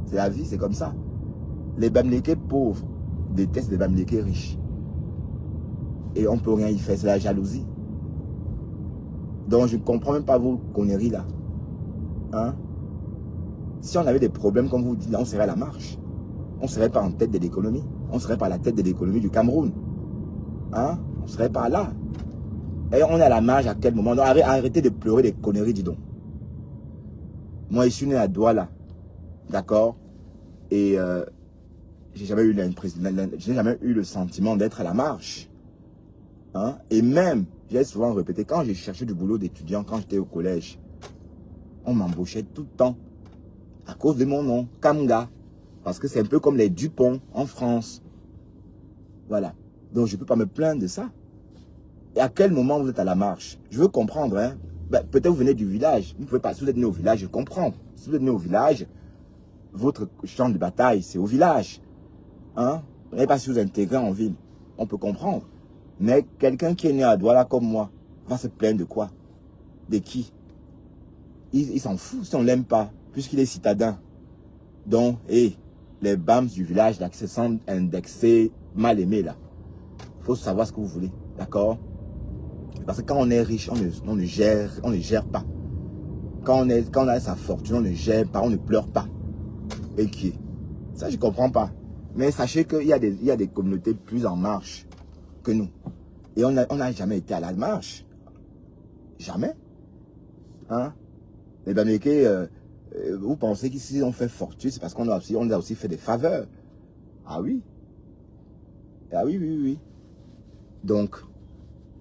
C'est la vie, c'est comme ça. Les Bamileke pauvres détestent les Bamileke riches. Et on ne peut rien y faire, c'est la jalousie. Donc je ne comprends même pas vos conneries là. Hein? Si on avait des problèmes, comme vous dites, là, on serait à la marche. On ne serait pas en tête de l'économie. On ne serait pas à la tête de l'économie du Cameroun. Hein? On ne serait pas là. Et on est à la marge à quel moment? Donc, arrêtez de pleurer des conneries, dis donc. Moi, je suis né à Douala. D'accord? Et j'ai jamais eu l'impression, j'ai jamais eu le sentiment d'être à la marche. Hein? Et même, j'ai souvent répété, quand j'ai cherché du boulot d'étudiant, quand j'étais au collège, on m'embauchait tout le temps. À cause de mon nom, Kamga. Parce que c'est un peu comme les Dupont en France. Voilà. Donc, je ne peux pas me plaindre de ça. Et à quel moment vous êtes à la marche? Je veux comprendre. Hein? Ben, peut-être vous venez du village. Vous pouvez pas, si vous êtes né au village, je comprends. Si vous êtes né au village, votre champ de bataille, c'est au village. Hein? Vous n'avez pas si vous intégrez en ville. On peut comprendre. Mais quelqu'un qui est né à Douala comme moi, va se plaindre de quoi? De qui? Il s'en fout si on ne l'aime pas, puisqu'il est citadin. Donc, les BAMS du village là, qui se sentent indexés, mal aimés là. Il faut savoir ce que vous voulez. D'accord? Parce que quand on est riche, on ne gère pas. Quand on a sa fortune, on ne gère pas, on ne pleure pas. Et qui est? Ça, je ne comprends pas. Mais sachez qu'il y a des communautés plus en marche que nous. Et on n'a jamais été à la marche. Jamais. Hein? Les Bamileke, vous pensez qu'ici on fait fortune, c'est parce qu'on a aussi fait des faveurs. Ah oui. Ah oui, oui, oui. Donc,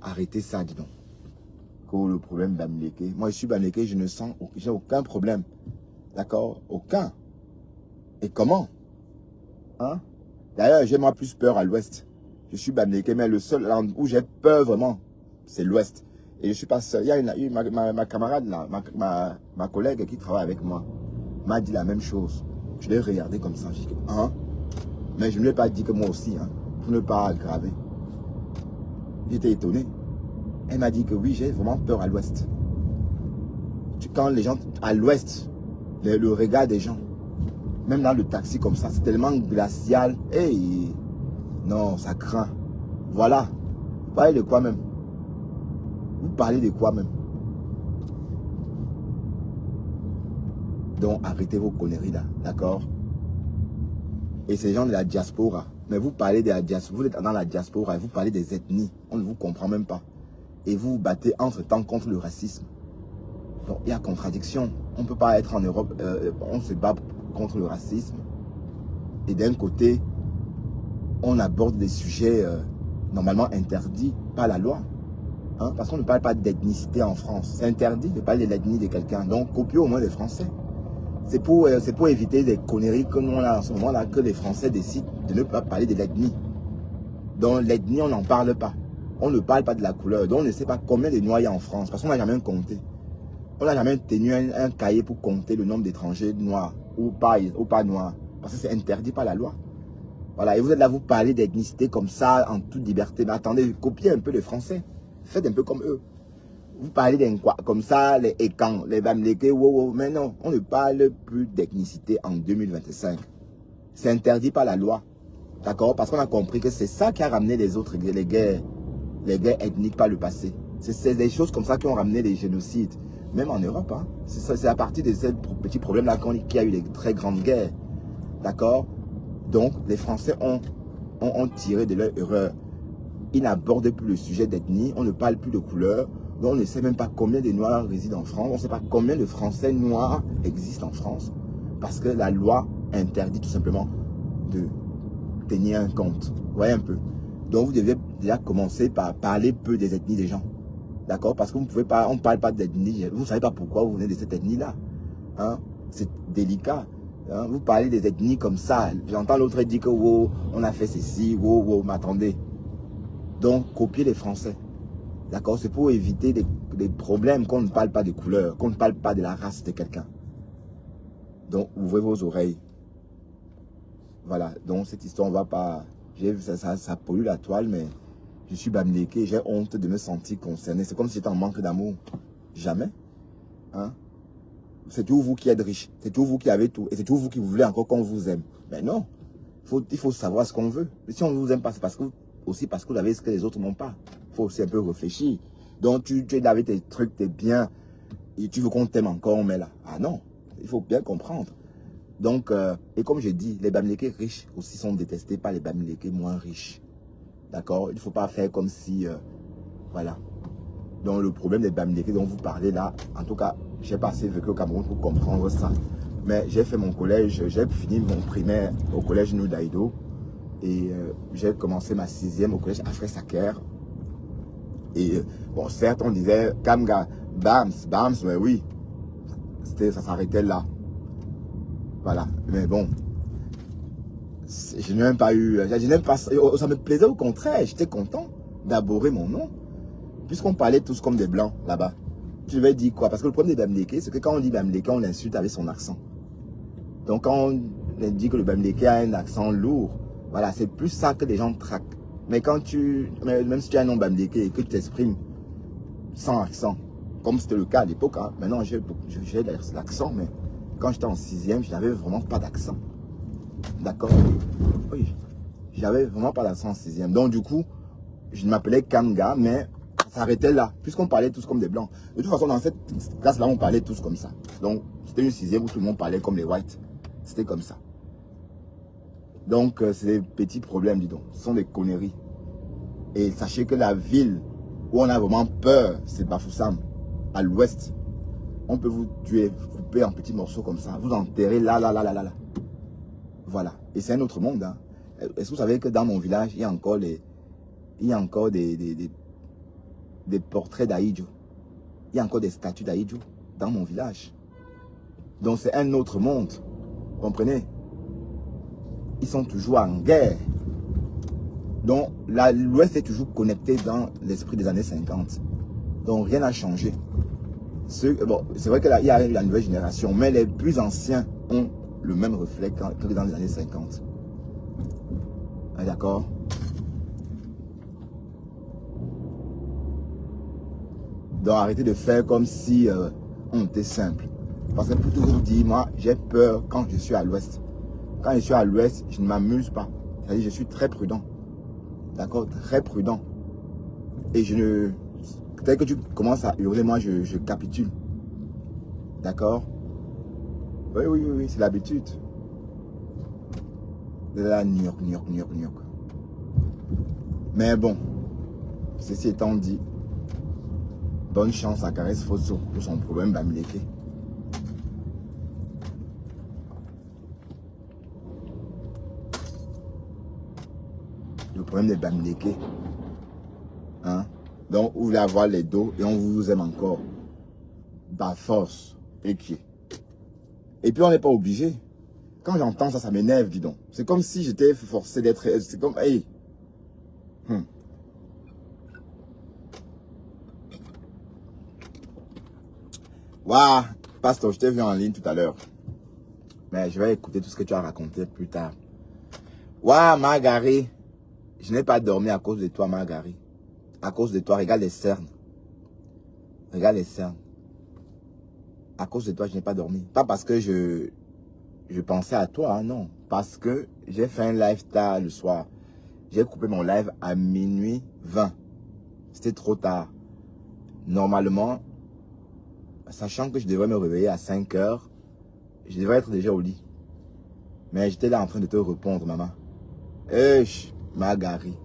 arrêtez ça, dis donc. Pour le problème Bamileke. Moi, je suis Bamileke, je ne sens, j'ai aucun problème. D'accord? Aucun. Et comment? Hein? D'ailleurs, j'ai moi plus peur à l'ouest. Je suis Bamileke, mais le seul où j'ai peur vraiment, c'est l'ouest. Et je suis pas seul. Il y a ma camarade là, ma collègue qui travaille avec moi, m'a dit la même chose. Je l'ai regardé comme ça. Je dis que, hein? Mais je ne lui ai pas dit que moi aussi, hein, pour ne pas aggraver. J'étais étonné. Elle m'a dit que oui, j'ai vraiment peur à l'ouest. Quand les gens, à l'ouest, le regard des gens, même dans le taxi comme ça, c'est tellement glacial. Hey, non, ça craint. Voilà. Vous parlez de quoi même? Vous parlez de quoi même? Donc, arrêtez vos conneries là, d'accord? Et ces gens de la diaspora, mais vous parlez de la diaspora, vous êtes dans la diaspora et vous parlez des ethnies, on ne vous comprend même pas. Et vous vous battez entre-temps contre le racisme. Donc, il y a contradiction. On ne peut pas être en Europe, on se bat contre le racisme. Et d'un côté, on aborde des sujets normalement interdits par la loi. Hein, parce qu'on ne parle pas d'ethnicité en France. C'est interdit de parler de l'ethnie de quelqu'un. Donc, copiez au moins les Français. C'est pour éviter des conneries que nous on a en ce moment-là, que les Français décident de ne pas parler de l'ethnie. Donc, l'ethnie, on n'en parle pas. On ne parle pas de la couleur. Donc, on ne sait pas combien de noirs il y a en France. Parce qu'on n'a jamais compté. On n'a jamais tenu un cahier pour compter le nombre d'étrangers noirs ou pas noirs. Parce que c'est interdit par la loi. Voilà. Et vous êtes là, vous parlez d'ethnicité comme ça, en toute liberté. Mais attendez, copiez un peu les Français. Faites un peu comme eux. Vous parlez d'un quoi comme ça, les Ekans, les Bamileke, wow, mais non, on ne parle plus d'ethnicité en 2025. C'est interdit par la loi. D'accord? Parce qu'on a compris que c'est ça qui a ramené les guerres ethniques par le passé. C'est des choses comme ça qui ont ramené les génocides. Même en Europe, hein. C'est à partir de ces petits problèmes-là qu'il y a eu des très grandes guerres. D'accord? Donc, les Français ont tiré de leur erreur. Ils n'abordent plus le sujet d'ethnie, on ne parle plus de couleur. Donc, on ne sait même pas combien de Noirs résident en France. On ne sait pas combien de Français noirs existent en France. Parce que la loi interdit tout simplement de tenir un compte. Vous voyez un peu. Donc, vous devez déjà commencer par parler peu des ethnies des gens. D'accord? Parce que vous ne pouvez pas, on ne parle pas d'ethnie. Vous ne savez pas pourquoi vous venez de cette ethnie-là. Hein? C'est délicat. Hein? Vous parlez des ethnies comme ça. J'entends l'autre dire que wow, on a fait ceci, wow, wow, mais attendez. Donc, copiez les Français. D'accord? C'est pour éviter des problèmes qu'on ne parle pas de couleur, qu'on ne parle pas de la race de quelqu'un. Donc, ouvrez vos oreilles. Voilà. Donc, cette histoire, on va pas... Ça pollue la toile, mais je suis Bamileke. J'ai honte de me sentir concerné. C'est comme si j'étais en manque d'amour. Jamais. Hein? C'est toujours vous qui êtes riche. C'est toujours vous qui avez tout. Et c'est toujours vous qui voulez encore qu'on vous aime. Mais non. Il faut savoir ce qu'on veut. Et si on ne vous aime pas, c'est aussi parce que vous avez ce que les autres n'ont pas. Il faut aussi un peu réfléchir. Donc, tu es là avec tes trucs, tes biens, et tu veux qu'on t'aime encore, mais là. Ah non, il faut bien comprendre. Donc, et comme je dis, les Bamileke riches aussi sont détestés par les Bamileke moins riches. D'accord? Il ne faut pas faire comme si... voilà. Donc, le problème des Bamileke dont vous parlez là, en tout cas, j'ai pas assez vécu au Cameroun pour comprendre ça. Mais j'ai fait mon collège, j'ai fini mon primaire au collège Noudaïdo. Et j'ai commencé ma 6e au collège Afré-Saker. Et bon, certes, on disait Kamga, Bams, Bams, mais oui, ça s'arrêtait là. Voilà, mais bon, je n'ai même pas eu, ça me plaisait au contraire, j'étais content d'aborder mon nom. Puisqu'on parlait tous comme des blancs là-bas. Tu devais dire quoi? Parce que le problème des Bamileke, c'est que quand on dit Bamileke, on l'insulte avec son accent. Donc quand on dit que le Bamileke a un accent lourd, voilà, c'est plus ça que les gens traquent. Mais quand même si tu as un nom Bamileke et que tu t'exprimes sans accent, comme c'était le cas à l'époque, hein, maintenant j'ai l'accent, mais quand j'étais en 6e, je n'avais vraiment pas d'accent. D'accord? Oui, j'avais vraiment pas d'accent en 6e. Donc du coup, je m'appelais Kamga, mais ça s'arrêtait là, puisqu'on parlait tous comme des blancs. De toute façon, dans cette classe-là, on parlait tous comme ça. Donc, c'était une 6e où tout le monde parlait comme les whites. C'était comme ça. Donc, c'est des petits problèmes, dis donc. Ce sont des conneries. Et sachez que la ville où on a vraiment peur, c'est Bafoussam, à l'ouest. On peut vous tuer, vous couper en petits morceaux comme ça, vous enterrer là. Voilà. Et c'est un autre monde. Hein. Est-ce que vous savez que dans mon village, il y a encore, des portraits d'Aïdjo. Il y a encore des statues d'Aïdjo dans mon village. Donc c'est un autre monde. Vous comprenez? Ils sont toujours en guerre. Donc l'Ouest est toujours connecté dans l'esprit des années 50. Donc rien n'a changé. Bon, c'est vrai qu'il y a la nouvelle génération, mais les plus anciens ont le même reflet que dans les années 50. Ah, d'accord? Donc arrêtez de faire comme si on était simple. Parce que pour tout vous dire, moi j'ai peur quand je suis à l'ouest. Quand je suis à l'ouest, je ne m'amuse pas. C'est-à-dire je suis très prudent. D'accord? Très prudent. Et je ne... Dès que tu commences à hurler, moi je capitule. D'accord? Oui, c'est l'habitude. Là, gnoc. Mais bon, ceci étant dit, bonne chance à Caresse Fosso pour son problème Bamileke. Le problème des Bamileke. Hein? Donc, vous voulez avoir les dos et on vous aime encore. Par force. Et qui? Et puis, on n'est pas obligé. Quand j'entends ça, ça m'énerve, dis donc. C'est comme si j'étais forcé d'être... C'est comme... Hey. Waouh, Pasteur, je t'ai vu en ligne tout à l'heure. Mais je vais écouter tout ce que tu as raconté plus tard. Waouh, Margari. Je n'ai pas dormi à cause de toi, Margari. À cause de toi, regarde les cernes. Regarde les cernes. À cause de toi, je n'ai pas dormi. Pas parce que je pensais à toi, hein, non. Parce que j'ai fait un live tard le soir. J'ai coupé mon live à minuit 20. C'était trop tard. Normalement, sachant que je devrais me réveiller à 5 heures, je devrais être déjà au lit. Mais j'étais là en train de te répondre, maman. Margari.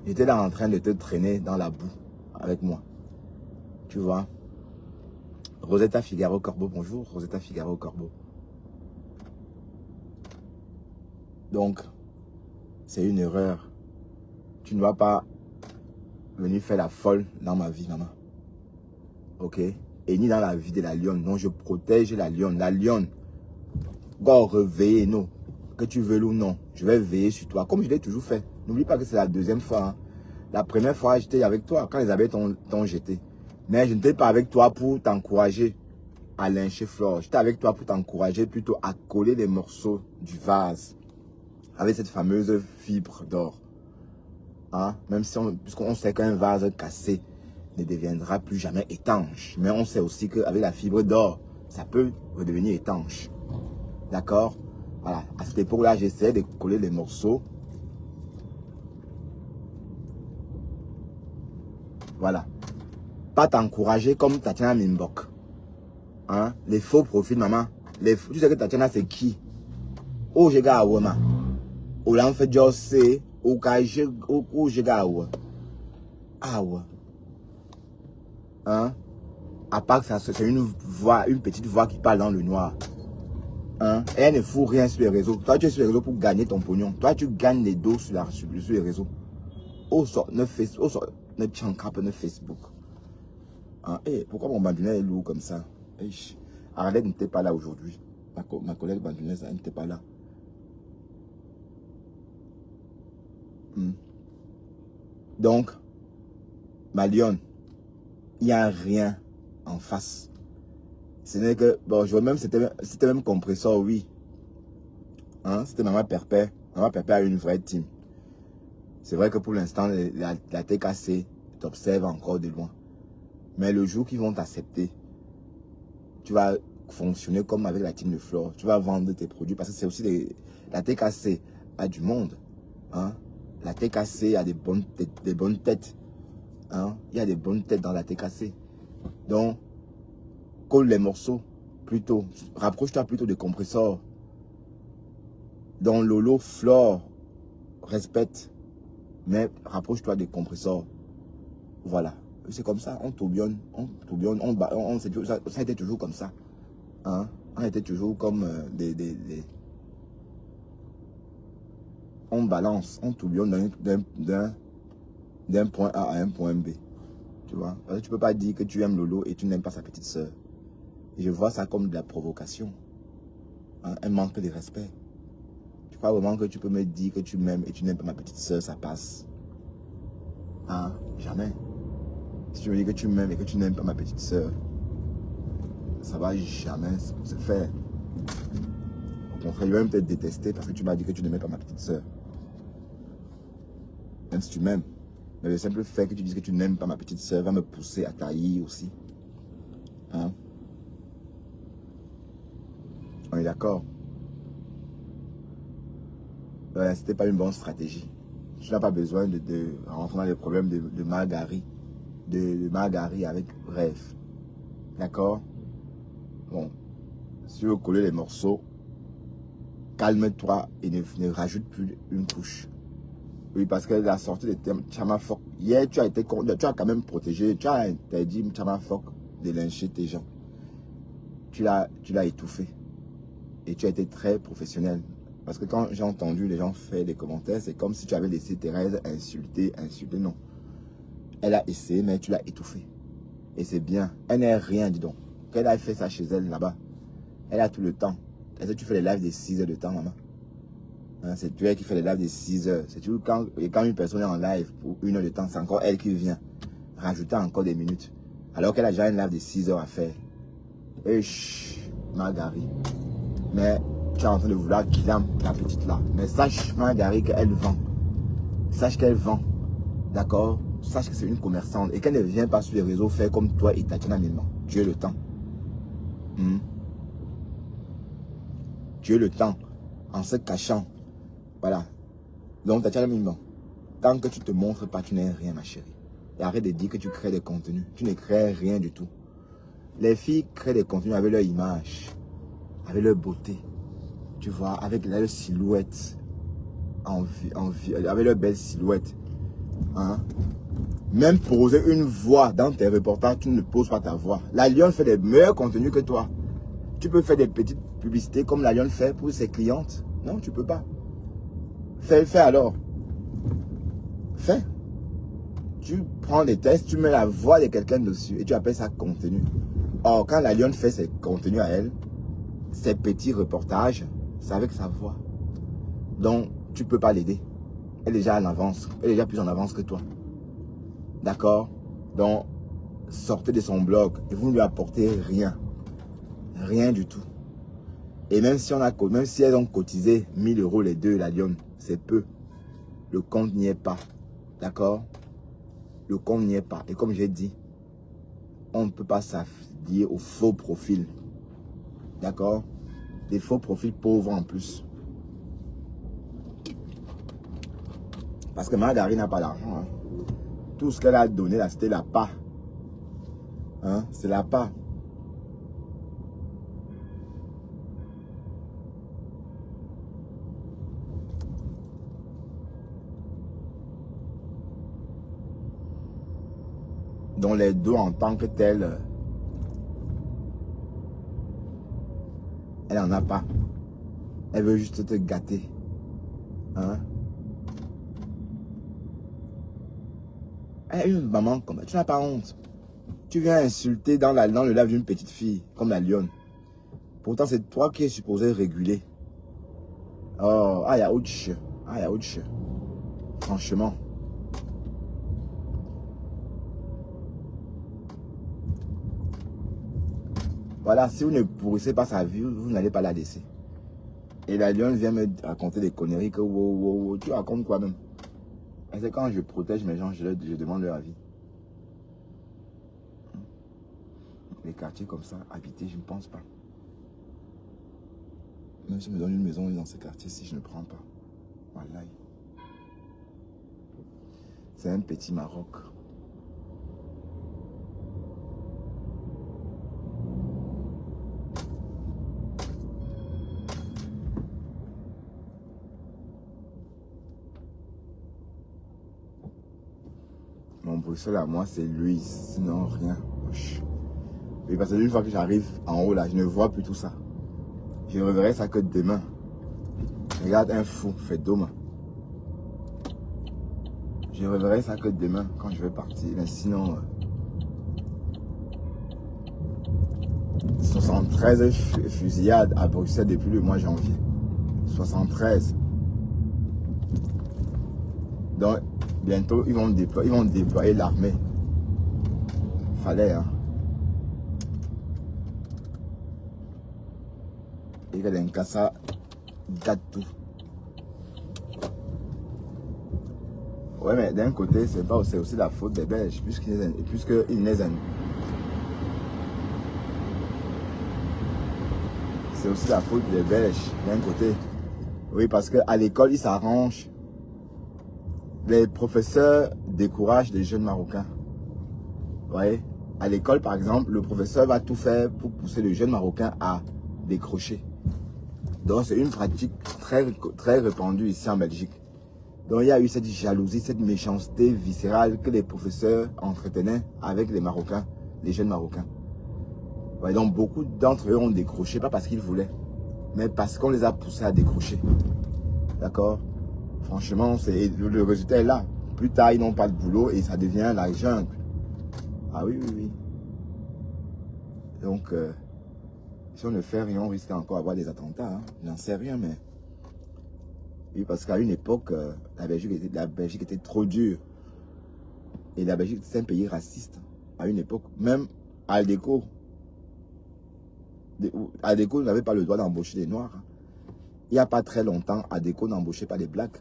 J'étais là en train de te traîner dans la boue avec moi. Tu vois. Rosetta Figaro Corbeau, bonjour. Rosetta Figaro Corbeau. Donc, c'est une erreur. Tu ne vas pas venir faire la folle dans ma vie, maman. Ok? Et ni dans la vie de la lionne. Non, je protège la lionne. La lionne, go réveiller, non. Que tu veux ou non, je vais veiller sur toi. Comme je l'ai toujours fait. N'oublie pas que c'est la deuxième fois. Hein. La première fois, j'étais avec toi quand les abeilles t'ont jeté. Mais je n'étais pas avec toi pour t'encourager à lyncher Flore. J'étais avec toi pour t'encourager plutôt à coller les morceaux du vase avec cette fameuse fibre d'or. Hein? Même si puisqu'on sait qu'un vase cassé ne deviendra plus jamais étanche. Mais on sait aussi qu'avec la fibre d'or, ça peut redevenir étanche. D'accord? Voilà. À cette époque-là, j'essaie de coller les morceaux. Voilà. Pas t'encourager comme Tatiana Mimbok. Hein? Les faux profils, maman. Tu sais que Tatiana, c'est qui? Oh, j'ai gars à Wema. Ou là, on fait déjà c'est. Ou j'ai gars à Wema. Ah ouais. Hein? À part que c'est une voix, une petite voix qui parle dans le noir. Hein? Et elle ne fout rien sur les réseaux. Toi, tu es sur les réseaux pour gagner ton pognon. Toi, tu gagnes les dos sur les réseaux. Au sort, ne tchankap, ne Facebook. Hein? Hey, pourquoi mon bandounet est lourd comme ça? Hey, Arlette n'était pas là aujourd'hui. Ma collègue bandounet, elle n'était pas là. Donc, ma lionne, il n'y a rien en face. Ce n'est que, bon, je vois même, c'était même compresseur, oui. Hein? C'était Maman Perpé. Maman Perpé a une vraie team. C'est vrai que pour l'instant, la TKC t'observe encore de loin. Mais le jour qu'ils vont t'accepter, tu vas fonctionner comme avec la team de Flore. Tu vas vendre tes produits parce que c'est aussi la TKC a du monde. Hein? La TKC a des bonnes têtes. Hein? Il y a des bonnes têtes dans la TKC. Donc, colle les morceaux plutôt. Rapproche-toi plutôt des compresseurs. Donc Lolo, Flore, respecte, mais rapproche-toi des compresseurs. Voilà. C'est comme ça, on tourbillonne, ça a été toujours comme ça. Hein? On était toujours comme on balance, on tourbillonne d'un point A à un point B. Tu vois? Parce que tu ne peux pas dire que tu aimes Lolo et tu n'aimes pas sa petite soeur. Et je vois ça comme de la provocation. Hein? Un manque de respect. Tu crois vraiment que tu peux me dire que tu m'aimes et tu n'aimes pas ma petite soeur, ça passe? Hein? Jamais. Si tu me dis que tu m'aimes et que tu n'aimes pas ma petite soeur, ça va jamais se faire. Au contraire, il va même te détester parce que tu m'as dit que tu n'aimais pas ma petite soeur. Même si tu m'aimes. Mais le simple fait que tu dises que tu n'aimes pas ma petite soeur va me pousser à tailler aussi. Hein? On est d'accord? C'était pas une bonne stratégie. Tu n'as pas besoin de rentrer dans les problèmes de Margari. De Margari avec Rêve. D'accord? Bon. Si tu veux coller les morceaux, calme-toi et ne rajoute plus une couche. Oui, parce que la sortie des termes Chamafok, hier tu as quand même protégé, tu as interdit Chamafok de lyncher tes gens. Tu l'as étouffé. Et tu as été très professionnel. Parce que quand j'ai entendu les gens faire des commentaires, c'est comme si tu avais laissé Thérèse insulter. Non. Elle a essayé, mais tu l'as étouffée. Et c'est bien. Elle n'est rien, dis donc. Qu'elle a fait ça chez elle là-bas. Elle a tout le temps. Est-ce que tu fais les lives de 6 heures de temps, maman? Hein, c'est tu qui fais les lives de 6 heures. C'est toujours quand une personne est en live pour 1 heure de temps, c'est encore elle qui vient rajouter encore des minutes. Alors qu'elle a déjà une live de 6 heures à faire. Et chut, Margari. Mais tu es en train de vouloir qu'il aime la petite là. Mais sache, Margari, qu'elle vend. Sache qu'elle vend. D'accord? Sache que c'est une commerçante et qu'elle ne vient pas sur les réseaux faire comme toi et Tatiana Milman. Tu as le temps. Tu as le temps en se cachant. Voilà. Donc, Tatiana Milman, tant que tu ne te montres pas, tu n'es rien, ma chérie. Et arrête de dire que tu crées des contenus. Tu ne crées rien du tout. Les filles créent des contenus avec leur image, avec leur beauté. Tu vois, avec leur silhouette. Avec leur belle silhouette. Hein? Même poser une voix dans tes reportages, tu ne poses pas ta voix. La Lionne fait des meilleurs contenus que toi. Tu peux faire des petites publicités comme la Lionne fait pour ses clientes. Non, tu peux pas. Fais alors. Fais. Tu prends des tests, tu mets la voix de quelqu'un dessus et tu appelles ça contenu. Or, quand la Lionne fait ses contenus à elle, ses petits reportages, c'est avec sa voix. Donc, tu peux pas l'aider. Elle est déjà en avance. Elle est déjà plus en avance que toi. D'accord? Donc, sortez de son blog et vous ne lui apportez rien. Rien du tout. Et même si elles ont cotisé 1000 € les deux, la Lionne, c'est peu. Le compte n'y est pas. D'accord? Le compte n'y est pas. Et comme j'ai dit, on ne peut pas s'affilier aux faux profils. D'accord? Des faux profils pauvres en plus. Parce que Margari n'a pas d'argent. Hein. Tout ce qu'elle a donné là, c'était la part. Hein? C'est la part. Dont les deux en tant que telles, elle n'en a pas. Elle veut juste te gâter. Hein? Elle est une maman comme ça. Tu n'as pas honte. Tu viens insulter dans le live d'une petite fille comme la Lionne. Pourtant, c'est toi qui es supposé réguler. Oh, il y a ouch. Il y a ouch. Franchement. Voilà, si vous ne pourrissez pas sa vie, vous n'allez pas la laisser. Et la Lionne vient me raconter des conneries que wow, tu racontes quoi même? Et c'est quand je protège mes gens, je demande leur avis. Les quartiers comme ça, habités, je ne pense pas. Même si je me donne une maison dans ces quartiers, si je ne prends pas. Voilà. C'est un petit Maroc. Bruxelles à moi, c'est lui, sinon rien. Oui, parce que une fois que j'arrive en haut là, je ne vois plus tout ça. Je ne reverrai ça que demain. Regarde un fou, fait d'homme. Je ne reverrai ça que demain, quand je vais partir. Mais sinon, 73 fusillades à Bruxelles depuis le mois de janvier. 73. Donc, bientôt, ils vont déployer l'armée. Fallait, hein. Et que l'Incasa date tout. Ouais, mais d'un côté, c'est aussi la faute des Belges, puisqu'ils naissent. C'est aussi la faute des Belges, d'un côté. Oui, parce qu'à l'école, ils s'arrangent. Les professeurs découragent les jeunes Marocains. Vous voyez, à l'école, par exemple, le professeur va tout faire pour pousser le jeune Marocain à décrocher. Donc, c'est une pratique très répandue ici en Belgique. Donc, il y a eu cette jalousie, cette méchanceté viscérale que les professeurs entretenaient avec les Marocains, les jeunes Marocains. Ouais, donc, beaucoup d'entre eux ont décroché, pas parce qu'ils voulaient, mais parce qu'on les a poussés à décrocher. D'accord? Franchement, le résultat est là. Plus tard, ils n'ont pas de boulot et ça devient la jungle. Ah oui, oui, oui. Donc, si on ne fait rien, on risque encore d'avoir des attentats. Hein. Je n'en sais rien, mais... Oui, parce qu'à une époque, la Belgique était trop dure. Et la Belgique, c'est un pays raciste. À une époque, même Aldeco n'avait pas le droit d'embaucher des Noirs. Hein. Il n'y a pas très longtemps, Aldeco n'embauchait pas les Blacks.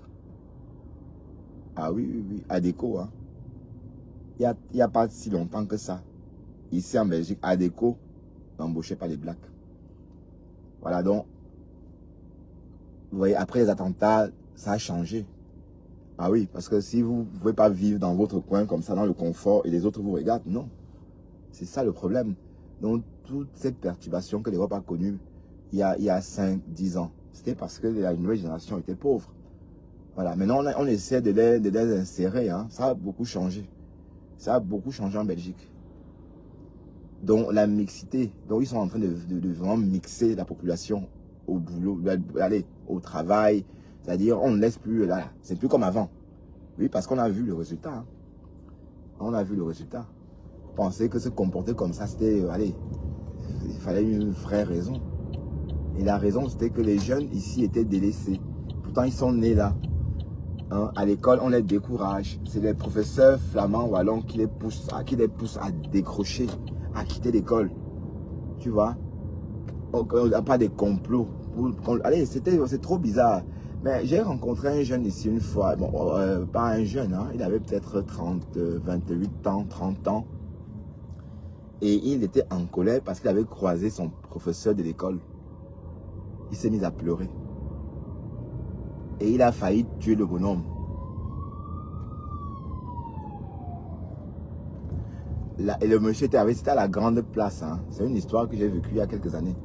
Ah oui, oui, oui, Aldeco. Hein. Il n'y a pas si longtemps que ça. Ici en Belgique, Aldeco n'embauchait pas les Blacks. Voilà, donc, vous voyez, après les attentats, ça a changé. Ah oui, parce que si vous ne pouvez pas vivre dans votre coin comme ça, dans le confort, et les autres vous regardent, non. C'est ça le problème. Donc, toute cette perturbation que l'Europe a connue il y a 5, 10 ans, c'était parce que la nouvelle génération était pauvre. Voilà, maintenant on essaie de les insérer. Hein. Ça a beaucoup changé. Ça a beaucoup changé en Belgique. Donc, la mixité. Donc, ils sont en train de vraiment mixer la population au boulot, aller au travail. C'est-à-dire, on ne laisse plus là. C'est plus comme avant. Oui, parce qu'on a vu le résultat. Hein. On a vu le résultat. Penser que se comporter comme ça, c'était, allez, il fallait une vraie raison. Et la raison, c'était que les jeunes ici étaient délaissés. Pourtant, ils sont nés là. Hein, à l'école, on les décourage. C'est les professeurs flamands wallons qui les poussent à décrocher, à quitter l'école. Tu vois? On n'a pas des complots. Allez, c'est trop bizarre. Mais j'ai rencontré un jeune ici une fois. Bon, pas un jeune, hein, il avait peut-être 28 ans, 30 ans. Et il était en colère parce qu'il avait croisé son professeur de l'école. Il s'est mis à pleurer. Et il a failli tuer le bonhomme. Et le monsieur était arrivé, c'était à la grande place. Hein. C'est une histoire que j'ai vécue il y a quelques années.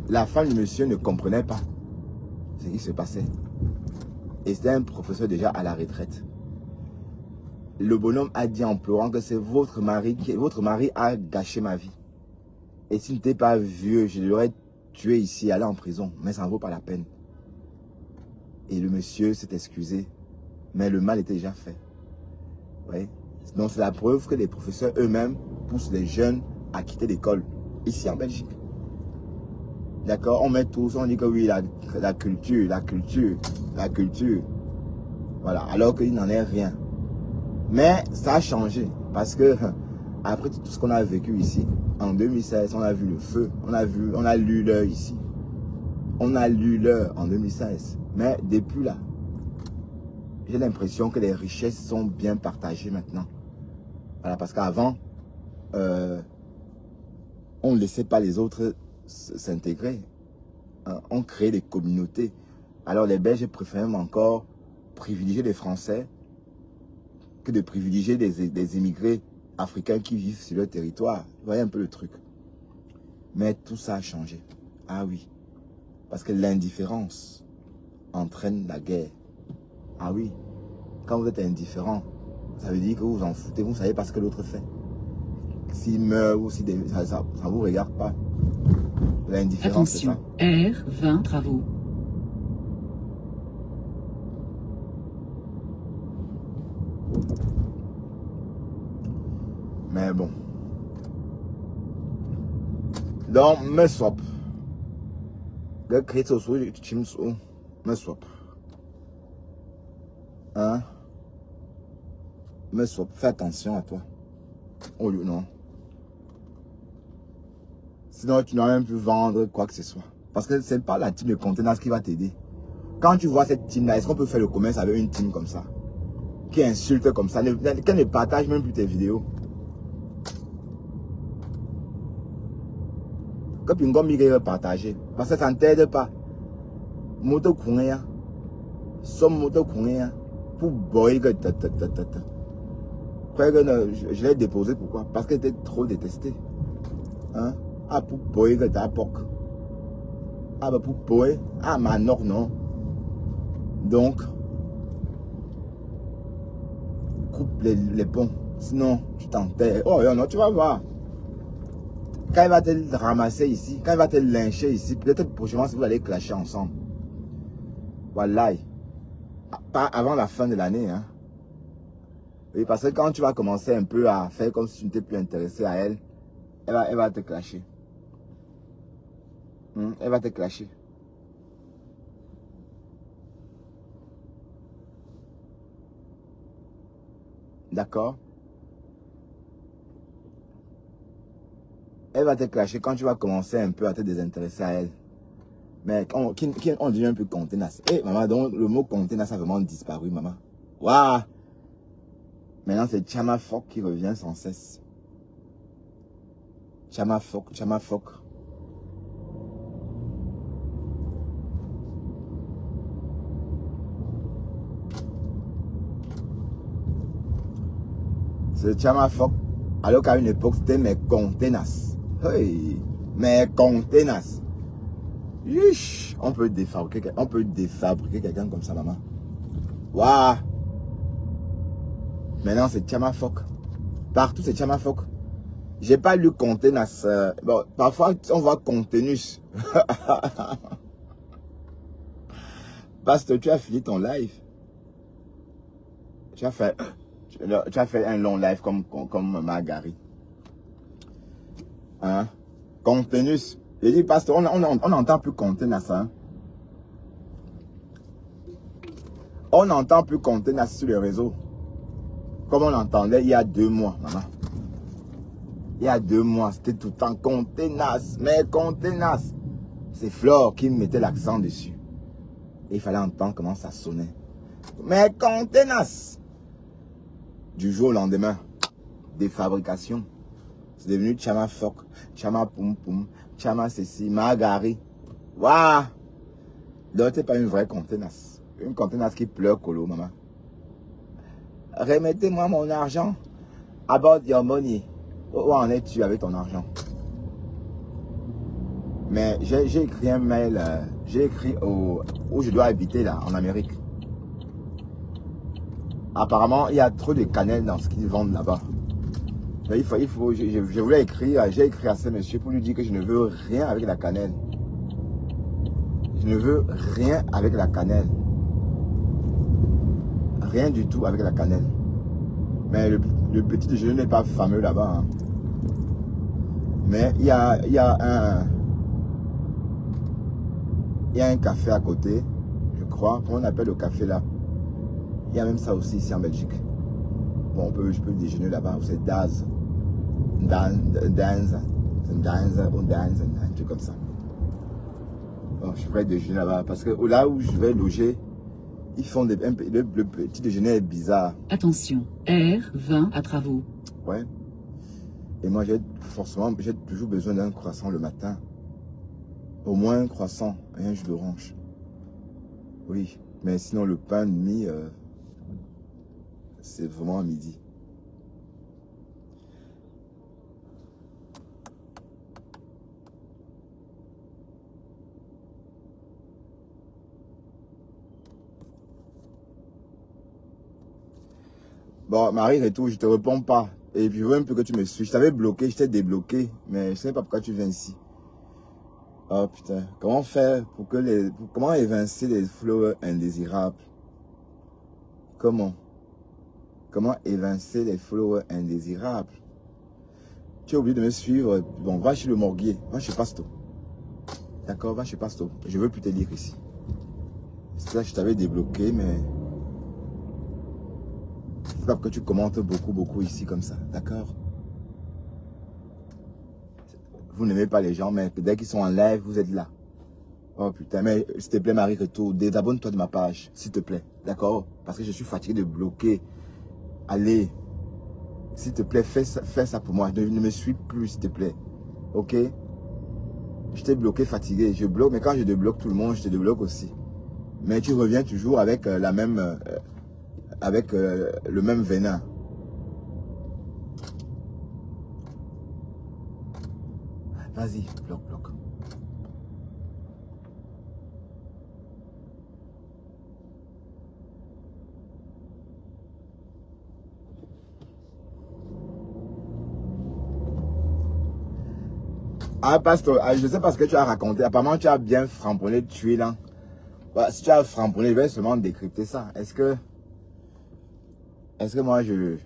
La femme du monsieur ne comprenait pas ce qui se passait. Et c'était un professeur déjà à la retraite. Le bonhomme a dit en pleurant que c'est votre mari a gâché ma vie. Et s'il n'était pas vieux, je l'aurais tué ici, allé en prison. Mais ça ne vaut pas la peine. Et le monsieur s'est excusé. Mais le mal était déjà fait. Ouais. Donc c'est la preuve que les professeurs eux-mêmes poussent les jeunes à quitter l'école. Ici en Belgique. D'accord? On met tous, on dit que oui, la culture. Voilà. Alors qu'il n'en est rien. Mais ça a changé. Parce que après tout ce qu'on a vécu ici, en 2016, on a vu le feu. On a lu l'heure ici. On a lu l'heure en 2016. Mais depuis là, j'ai l'impression que les richesses sont bien partagées maintenant. Voilà, parce qu'avant, on ne laissait pas les autres s'intégrer. On créait des communautés. Alors les Belges préfèrent même encore privilégier les Français que de privilégier des immigrés africains qui vivent sur leur territoire. Vous voyez un peu le truc. Mais tout ça a changé. Ah oui. Parce que l'indifférence entraîne la guerre. Ah oui. Quand vous êtes indifférent, ça veut dire que vous vous en foutez, vous ne savez pas ce que l'autre fait. S'il meurt ou si ça ne vous regarde pas. L'indifférence, c'est ça. R20 travaux. Mais bon. Donc, me swap. Le crédit social, tu me swap. Hein? Me swap. Fais attention à toi. Oh non. Sinon, tu n'as même plus vendre quoi que ce soit. Parce que ce n'est pas la team de contenance qui va t'aider. Quand tu vois cette team-là, est-ce qu'on peut faire le commerce avec une team comme ça? Qui insulte comme ça, qui ne partage même plus tes vidéos. Que tu ne partager. Parce que ça ne t'aide pas. Moto kounya. Somme moto kounya. Pour boy que je l'ai déposé, pourquoi? Parce que t'es trop détesté. Hein? Ah, pour boy que t'as poc. Ah, bah pour boy. Ah, ma non. Donc, coupe les ponts. Sinon, tu t'enterres. Oh non, tu vas voir. Quand il va te ramasser ici, quand il va te lyncher ici, peut-être prochainement, si vous allez clasher ensemble. Voilà. Pas avant la fin de l'année. Hein. Oui, parce que quand tu vas commencer un peu à faire comme si tu n'étais plus intéressé à elle, elle va te clasher. Elle va te clasher. D'accord? Elle va te clasher quand tu vas commencer un peu à te désintéresser à elle. Mais on devient un peu contenace. Eh, maman, donc le mot contenace a vraiment disparu, maman. Waouh! Maintenant, c'est Chama Fok qui revient sans cesse. Chama Fok. C'est Chama Fok. Alors qu'à une époque, c'était mes contenaces. Hey, mes contenaces. On peut défabriquer quelqu'un comme ça, maman. Waouh! Maintenant, c'est Chama Fok. Partout, c'est Chama Fok. J'ai pas lu contenace. Bon, parfois, on voit contenus. Parce que tu as fini ton live. Tu as fait un long live comme Margari. Hein? Contenus. J'ai dit, pasteur, on n'entend plus contenace. Hein? On n'entend plus contenace sur les réseaux. Comme on entendait il y a 2 mois, maman. Il y a 2 mois, c'était tout le temps contenace. Mais contenace. C'est Flore qui mettait l'accent dessus. Et il fallait entendre comment ça sonnait. Mais contenace. Du jour au lendemain, défabrication. C'est devenu Chama Fok, Chama Poum Poum, Chama Ceci, Margari. Waouh! Donc, c'est pas une vraie contenace. Une contenace qui pleure colo, maman. Remettez-moi mon argent. About your money. Où en es-tu avec ton argent? Mais j'ai écrit un mail, j'ai écrit où je dois habiter là, en Amérique. Apparemment, il y a trop de cannelle dans ce qu'ils vendent là-bas. Je voulais écrire, j'ai écrit à ce monsieur pour lui dire que je ne veux rien avec la cannelle. Je ne veux rien avec la cannelle. Rien du tout avec la cannelle. Mais le petit déjeuner n'est pas fameux là-bas. Hein. Mais il y a un café à côté, je crois. Comment on appelle le café là? Il y a même ça aussi ici en Belgique. Bon, je peux déjeuner là-bas. C'est Daz. Dance, un truc comme ça. Bon, je pourrais déjeuner là-bas. Parce que là où je vais loger, ils font le petit déjeuner est bizarre. Attention, R20 à travaux. Ouais. Et moi, j'ai toujours besoin d'un croissant le matin. Au moins un croissant et un jus d'orange. Oui, mais sinon le pain de mie, c'est vraiment à midi. Bon, Marie, retour, je te réponds pas. Et puis, je veux un peu que tu me suis. Je t'avais bloqué, je t'ai débloqué. Mais je sais pas pourquoi tu viens ici. Oh putain. Comment faire pour que comment évincer les followers indésirables? Comment? Comment évincer les followers indésirables? Tu as oublié de me suivre. Bon, va chez le morguier. Va chez Pasto. D'accord, va chez Pasto. Je veux plus te lire ici. C'est là que je t'avais débloqué, mais... c'est pas que tu commentes beaucoup ici comme ça. D'accord? Vous n'aimez pas les gens, mais dès qu'ils sont en live, vous êtes là. Oh putain, mais s'il te plaît, Marie, retour. Désabonne-toi de ma page, s'il te plaît. D'accord? Parce que je suis fatigué de bloquer. Allez. S'il te plaît, fais ça pour moi. Ne me suis plus, s'il te plaît. Ok? Je t'ai bloqué, fatigué. Je bloque, mais quand je débloque tout le monde, je te débloque aussi. Mais tu reviens toujours avec le même venin. Vas-y, bloque. Ah, pasteur, je sais pas ce que tu as raconté. Apparemment, tu as bien framponné, tué là. Bah, si tu as framponné, je vais seulement décrypter ça. Est-ce que moi, je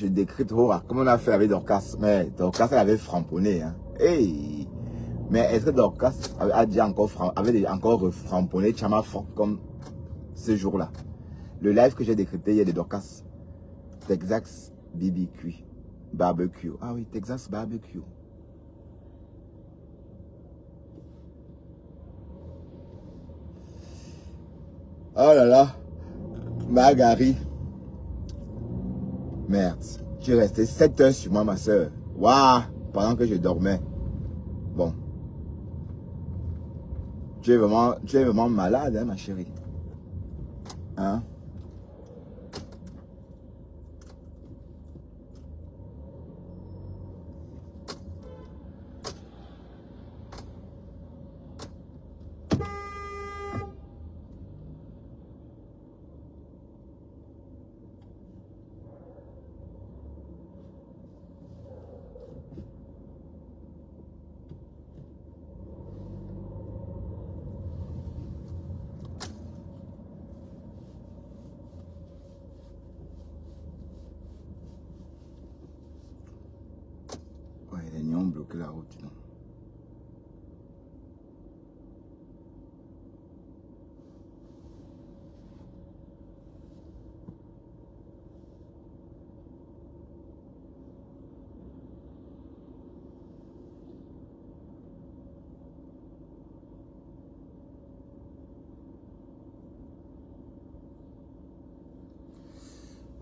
décrypte comme on a fait avec Dorcas. Mais Dorcas, elle avait framponné. Hein. Hey. Mais est-ce que Dorcas avait encore framponné Chama fort comme ce jour-là? Le live que j'ai décrypté, il y a des Dorcas. Texas BBQ. Barbecue. Ah oui, Texas Barbecue. Oh là là. Margari. Merde. Tu es resté 7 heures sur moi, ma soeur. Waouh. Pendant que je dormais. Bon. Tu es vraiment malade, hein, ma chérie. Hein? Ouais, les lions ont bloqué la route, non?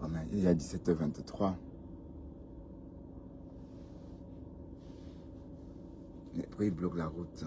Oh, mais il est 17h23. Mais pourquoi il bloque la route?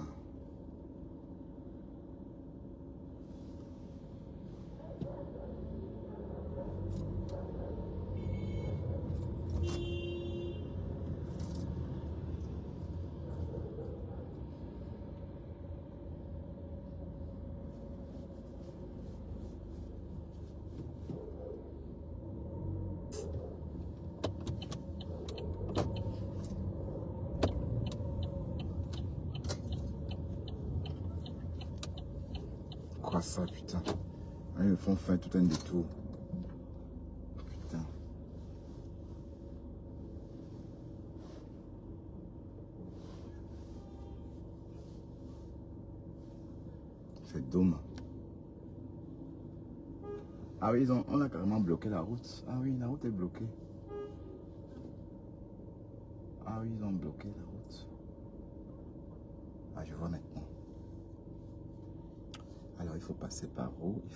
Quoi ça, putain? Ils me font faire tout un détour. Putain. C'est dommage. Ah oui, on a carrément bloqué la route. Ah oui, la route est bloquée. Ah oui, ils ont bloqué la route. Ah, je vois maintenant. Alors, il faut passer par où? Il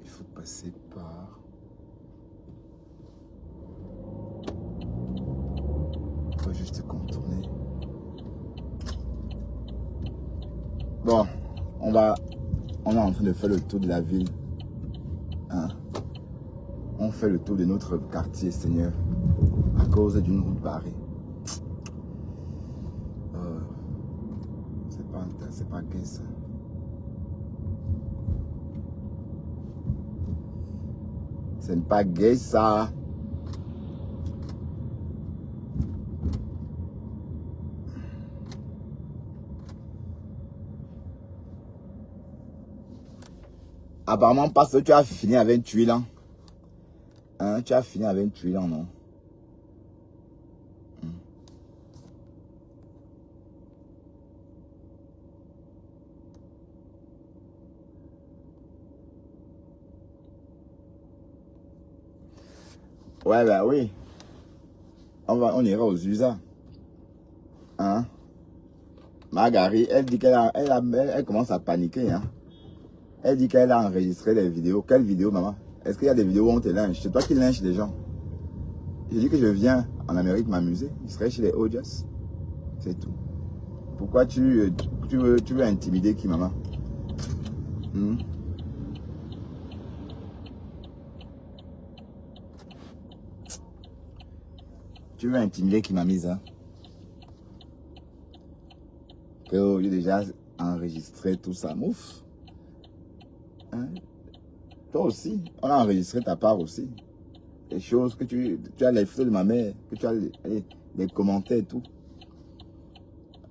faut passer par... Il faut juste contourner. Bon, on est en train de faire le tour de la ville. Hein? On fait le tour de notre quartier, Seigneur, à cause d'une route barrée. C'est pas gay, ça. Ce n'est pas gay, ça. Apparemment, parce que tu as fini avec 28 ans. Hein, tu as fini avec 28 ans, non? Ouais, bah oui. On ira aux USA. Hein? Marguerite, elle dit elle commence à paniquer. Hein? Elle dit qu'elle a enregistré des vidéos. Quelle vidéo, maman? Est-ce qu'il y a des vidéos où on te lynche? C'est toi qui lynches les gens. Je dis que je viens en Amérique m'amuser. Je serai chez les Ojas. C'est tout. Pourquoi tu veux intimider qui, maman? Hmm? Tu veux intimider qui m'a mise, hein? Que j'ai déjà enregistré tout ça. Mouf. Hein? Toi aussi, on a enregistré ta part aussi. Les choses que tu as les photos de ma mère, que tu as les commentaires et tout.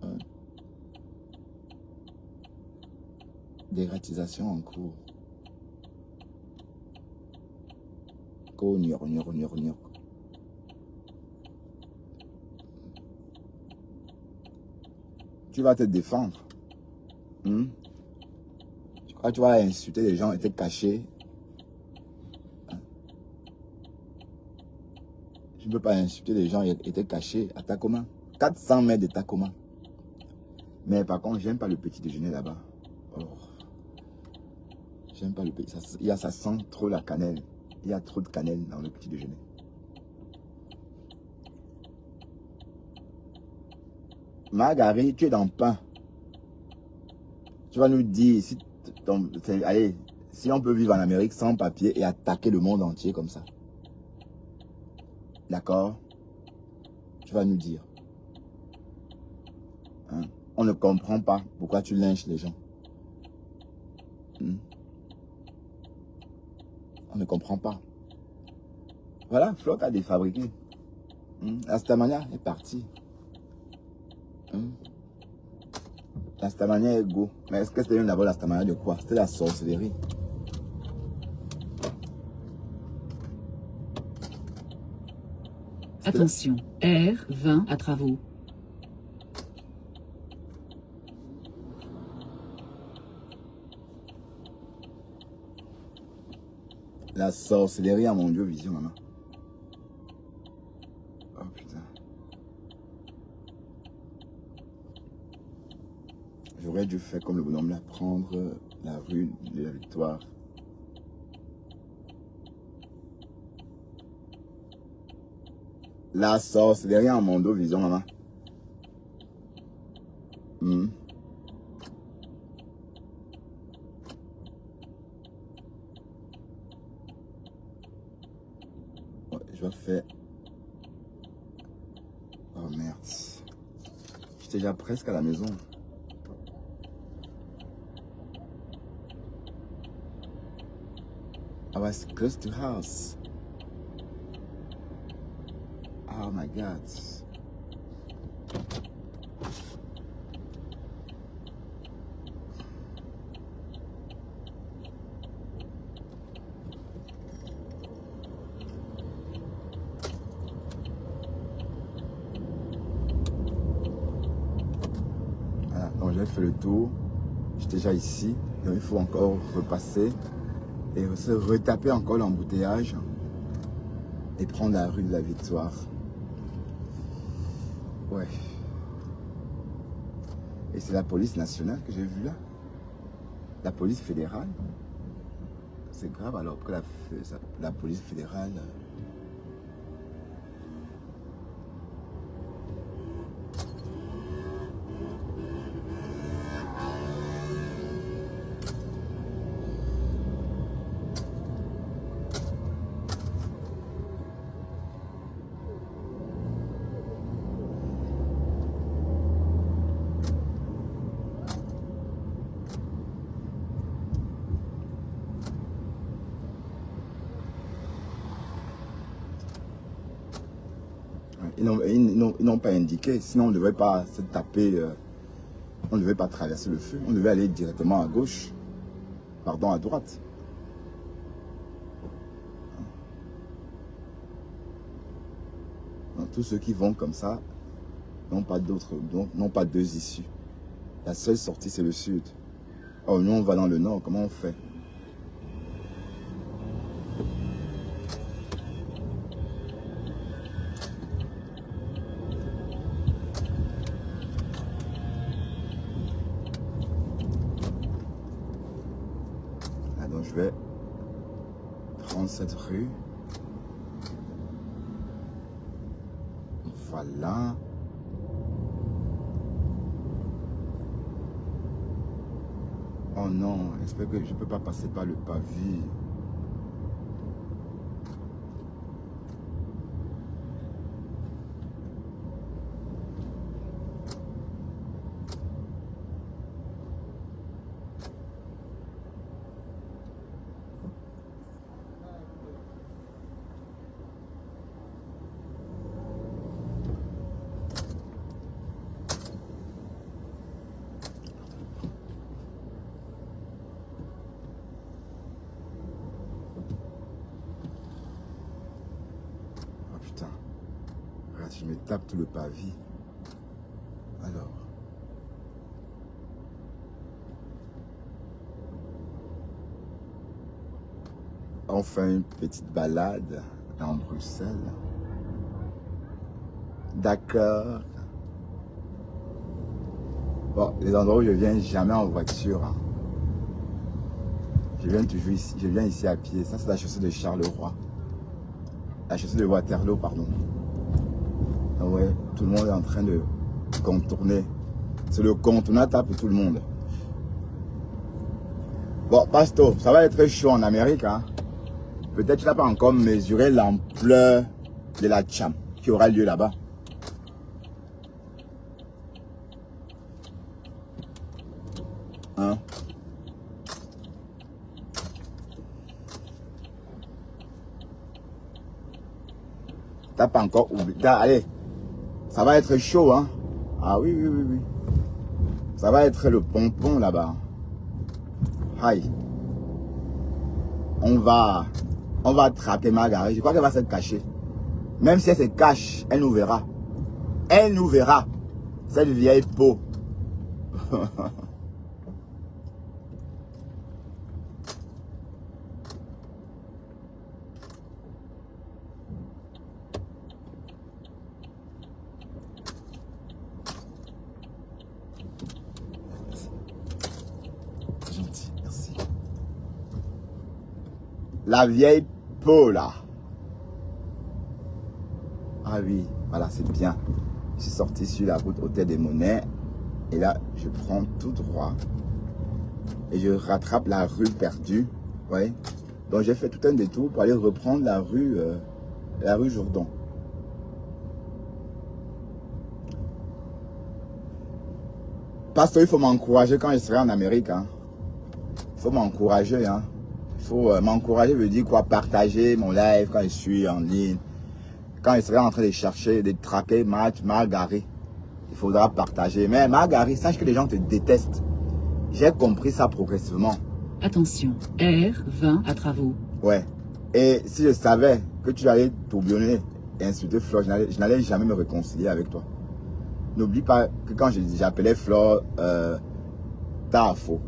Hein? Dératisation en cours. Nyor. Tu vas te défendre. Hmm? Tu crois que tu vas insulter les gens et te cacher? Hein? Tu ne peux pas insulter les gens et te cacher à Tacoma. 400 mètres de Tacoma. Mais par contre, j'aime pas le petit déjeuner là-bas. Oh. J'aime pas le petit. Ça sent trop la cannelle. Il y a trop de cannelle dans le petit déjeuner. Marguerite, tu es dans le pain. Tu vas nous dire si, allez, si on peut vivre en Amérique sans papier et attaquer le monde entier comme ça. D'accord? Tu vas nous dire. Hein? On ne comprend pas pourquoi tu lynches les gens. On ne comprend pas. Voilà, Flock a défabriqué. La Stamania est partie. La Stamania est go. Mais est-ce que c'était d'abord la Stamania de quoi? C'était la sorcellerie. Attention, R20 à travaux. La sorcellerie à mon Dieu, vision, maman. Oh putain. J'aurais dû faire comme le bonhomme là, prendre la rue de la Victoire. La sorcellerie en Mondo Vision, maman. Ouais, je vais faire... Oh merde. J'étais déjà presque à la maison. I was close to house. Oh my God. Voilà, donc j'ai fait le tour. J'étais déjà ici. Donc il faut encore repasser et se retaper encore l'embouteillage et prendre la rue de la Victoire. Ouais. Et c'est la police nationale que j'ai vue là. La police fédérale. C'est grave alors que la police fédérale... Ils n'ont pas indiqué, sinon on ne devait pas se taper, on ne devait pas traverser le feu, on devait aller directement à gauche, pardon, à droite. Donc, tous ceux qui vont comme ça n'ont pas d'autres, n'ont pas deux issues. La seule sortie, c'est le sud. Oh, nous, on va dans le nord, comment on fait? Ah, donc, je vais prendre cette rue. Voilà. Oh non, j'espère que je ne peux pas passer par le pavé. Oh putain. Regarde, je me tape tout le pavé. Alors. On fait une petite balade dans Bruxelles. D'accord. Bon, les endroits où je viens jamais en voiture. Hein. Je viens toujours ici, je viens ici à pied. Ça, c'est la chaussée de Charleroi. La chaussée de Waterloo, pardon. Ah ouais, tout le monde est en train de contourner. C'est le contournable pour tout le monde. Bon, Pasto, ça va être chaud en Amérique. Hein. Peut-être que tu n'as pas encore mesuré l'ampleur de la Cham qui aura lieu là-bas. Hein? T'as pas encore oublié. Allez, ça va être chaud, hein? Ah oui, oui, oui, oui. Ça va être le pompon là-bas. Aïe. On va attraper Margaret. Je crois qu'elle va se cacher. Même si elle se cache, elle nous verra. Elle nous verra. Cette vieille peau. C'est gentil, merci. La vieille peau là. Ah oui, voilà, c'est bien. Je suis sorti sur la route Hôtel des Monnaies. Et là, je prends tout droit. Et je rattrape la rue perdue. Ouais. Donc j'ai fait tout un détour pour aller reprendre la rue Jourdan. Parce qu'il faut m'encourager quand je serai en Amérique. Hein. Il faut m'encourager. Hein. Il faut m'encourager, veut dire quoi? Partager mon live quand je suis en ligne. Quand je serai en train de chercher, de traquer Margaret. Il faudra partager. Mais Margaret, sache que les gens te détestent. J'ai compris ça progressivement. Attention, R20 à travaux. Ouais. Et si je savais que tu allais tourbillonner et insulter Flore, je n'allais jamais me réconcilier avec toi. N'oublie pas que quand j'appelais Flore, t'as faux.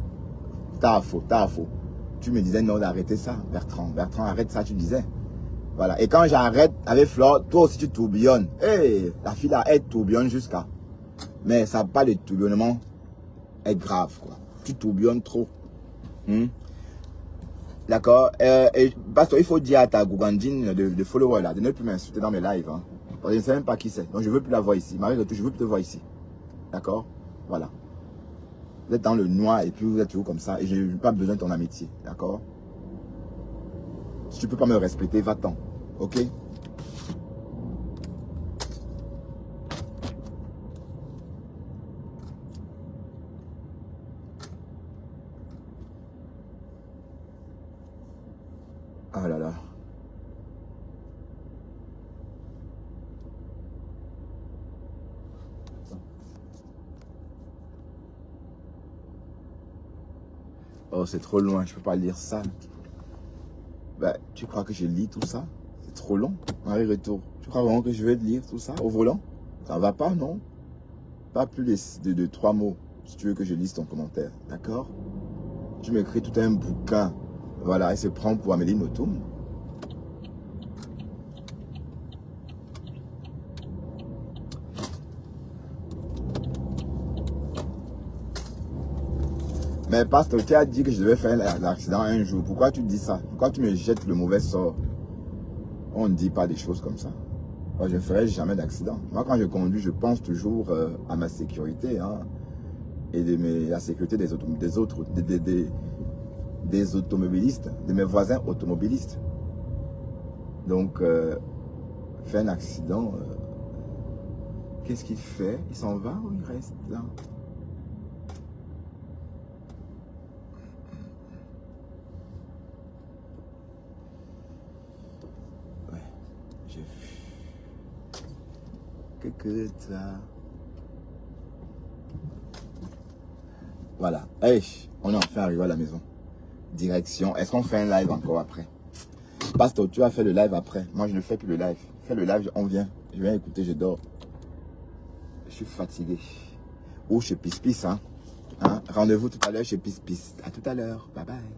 Tu me disais non d'arrêter ça, Bertrand. Bertrand, arrête ça, tu disais. Voilà. Et quand j'arrête avec Flore, toi aussi tu tourbillonnes. Hey, la fille là, elle tourbillonne jusqu'à. Mais ça n'a pas de tourbillonnement est grave, quoi. Tu tourbillonnes trop. D'accord. Parce qu'il faut dire à ta gougandine de follower là, de ne plus m'insulter dans mes lives. Hein. Parce que je ne sais même pas qui c'est. Donc je ne veux plus la voir ici. Marie, je veux plus te voir ici. D'accord. Voilà. Vous êtes dans le noir et puis vous êtes toujours comme ça. Et je n'ai pas besoin de ton amitié. D'accord. Si tu ne peux pas me respecter, va-t'en. Ok. Ah là là. Oh, c'est trop loin, je peux pas lire ça. Ben, tu crois que je lis tout ça? C'est trop long, aller-retour. Tu crois vraiment que je vais lire tout ça au volant? Ça va pas, non? Pas plus de 3 mots, si tu veux que je lise ton commentaire, d'accord? Tu m'écris tout un bouquin. Voilà, elle se prend pour Amélie Nothomb. Mais pasteur, tu as dit que je devais faire l'accident un jour. Pourquoi tu dis ça? Pourquoi tu me jettes le mauvais sort? On ne dit pas des choses comme ça. Moi, je ne ferai jamais d'accident. Moi, quand je conduis, je pense toujours à ma sécurité, hein, et la sécurité des automobilistes, de mes voisins automobilistes. Donc, fait un accident, qu'est-ce qu'il fait? Il s'en va ou il reste là? Ouais, j'ai vu. Que ça. Voilà. Hey, on est enfin arrivé à la maison. Direction. Est-ce qu'on fait un live encore après? Pasteur, tu as fait le live après. Moi, je ne fais plus le live. Fais le live, on vient. Je viens écouter, je dors. Je suis fatigué. Ou chez Pis Pis, hein. Rendez-vous tout à l'heure chez Pis Pis. À tout à l'heure. Bye bye.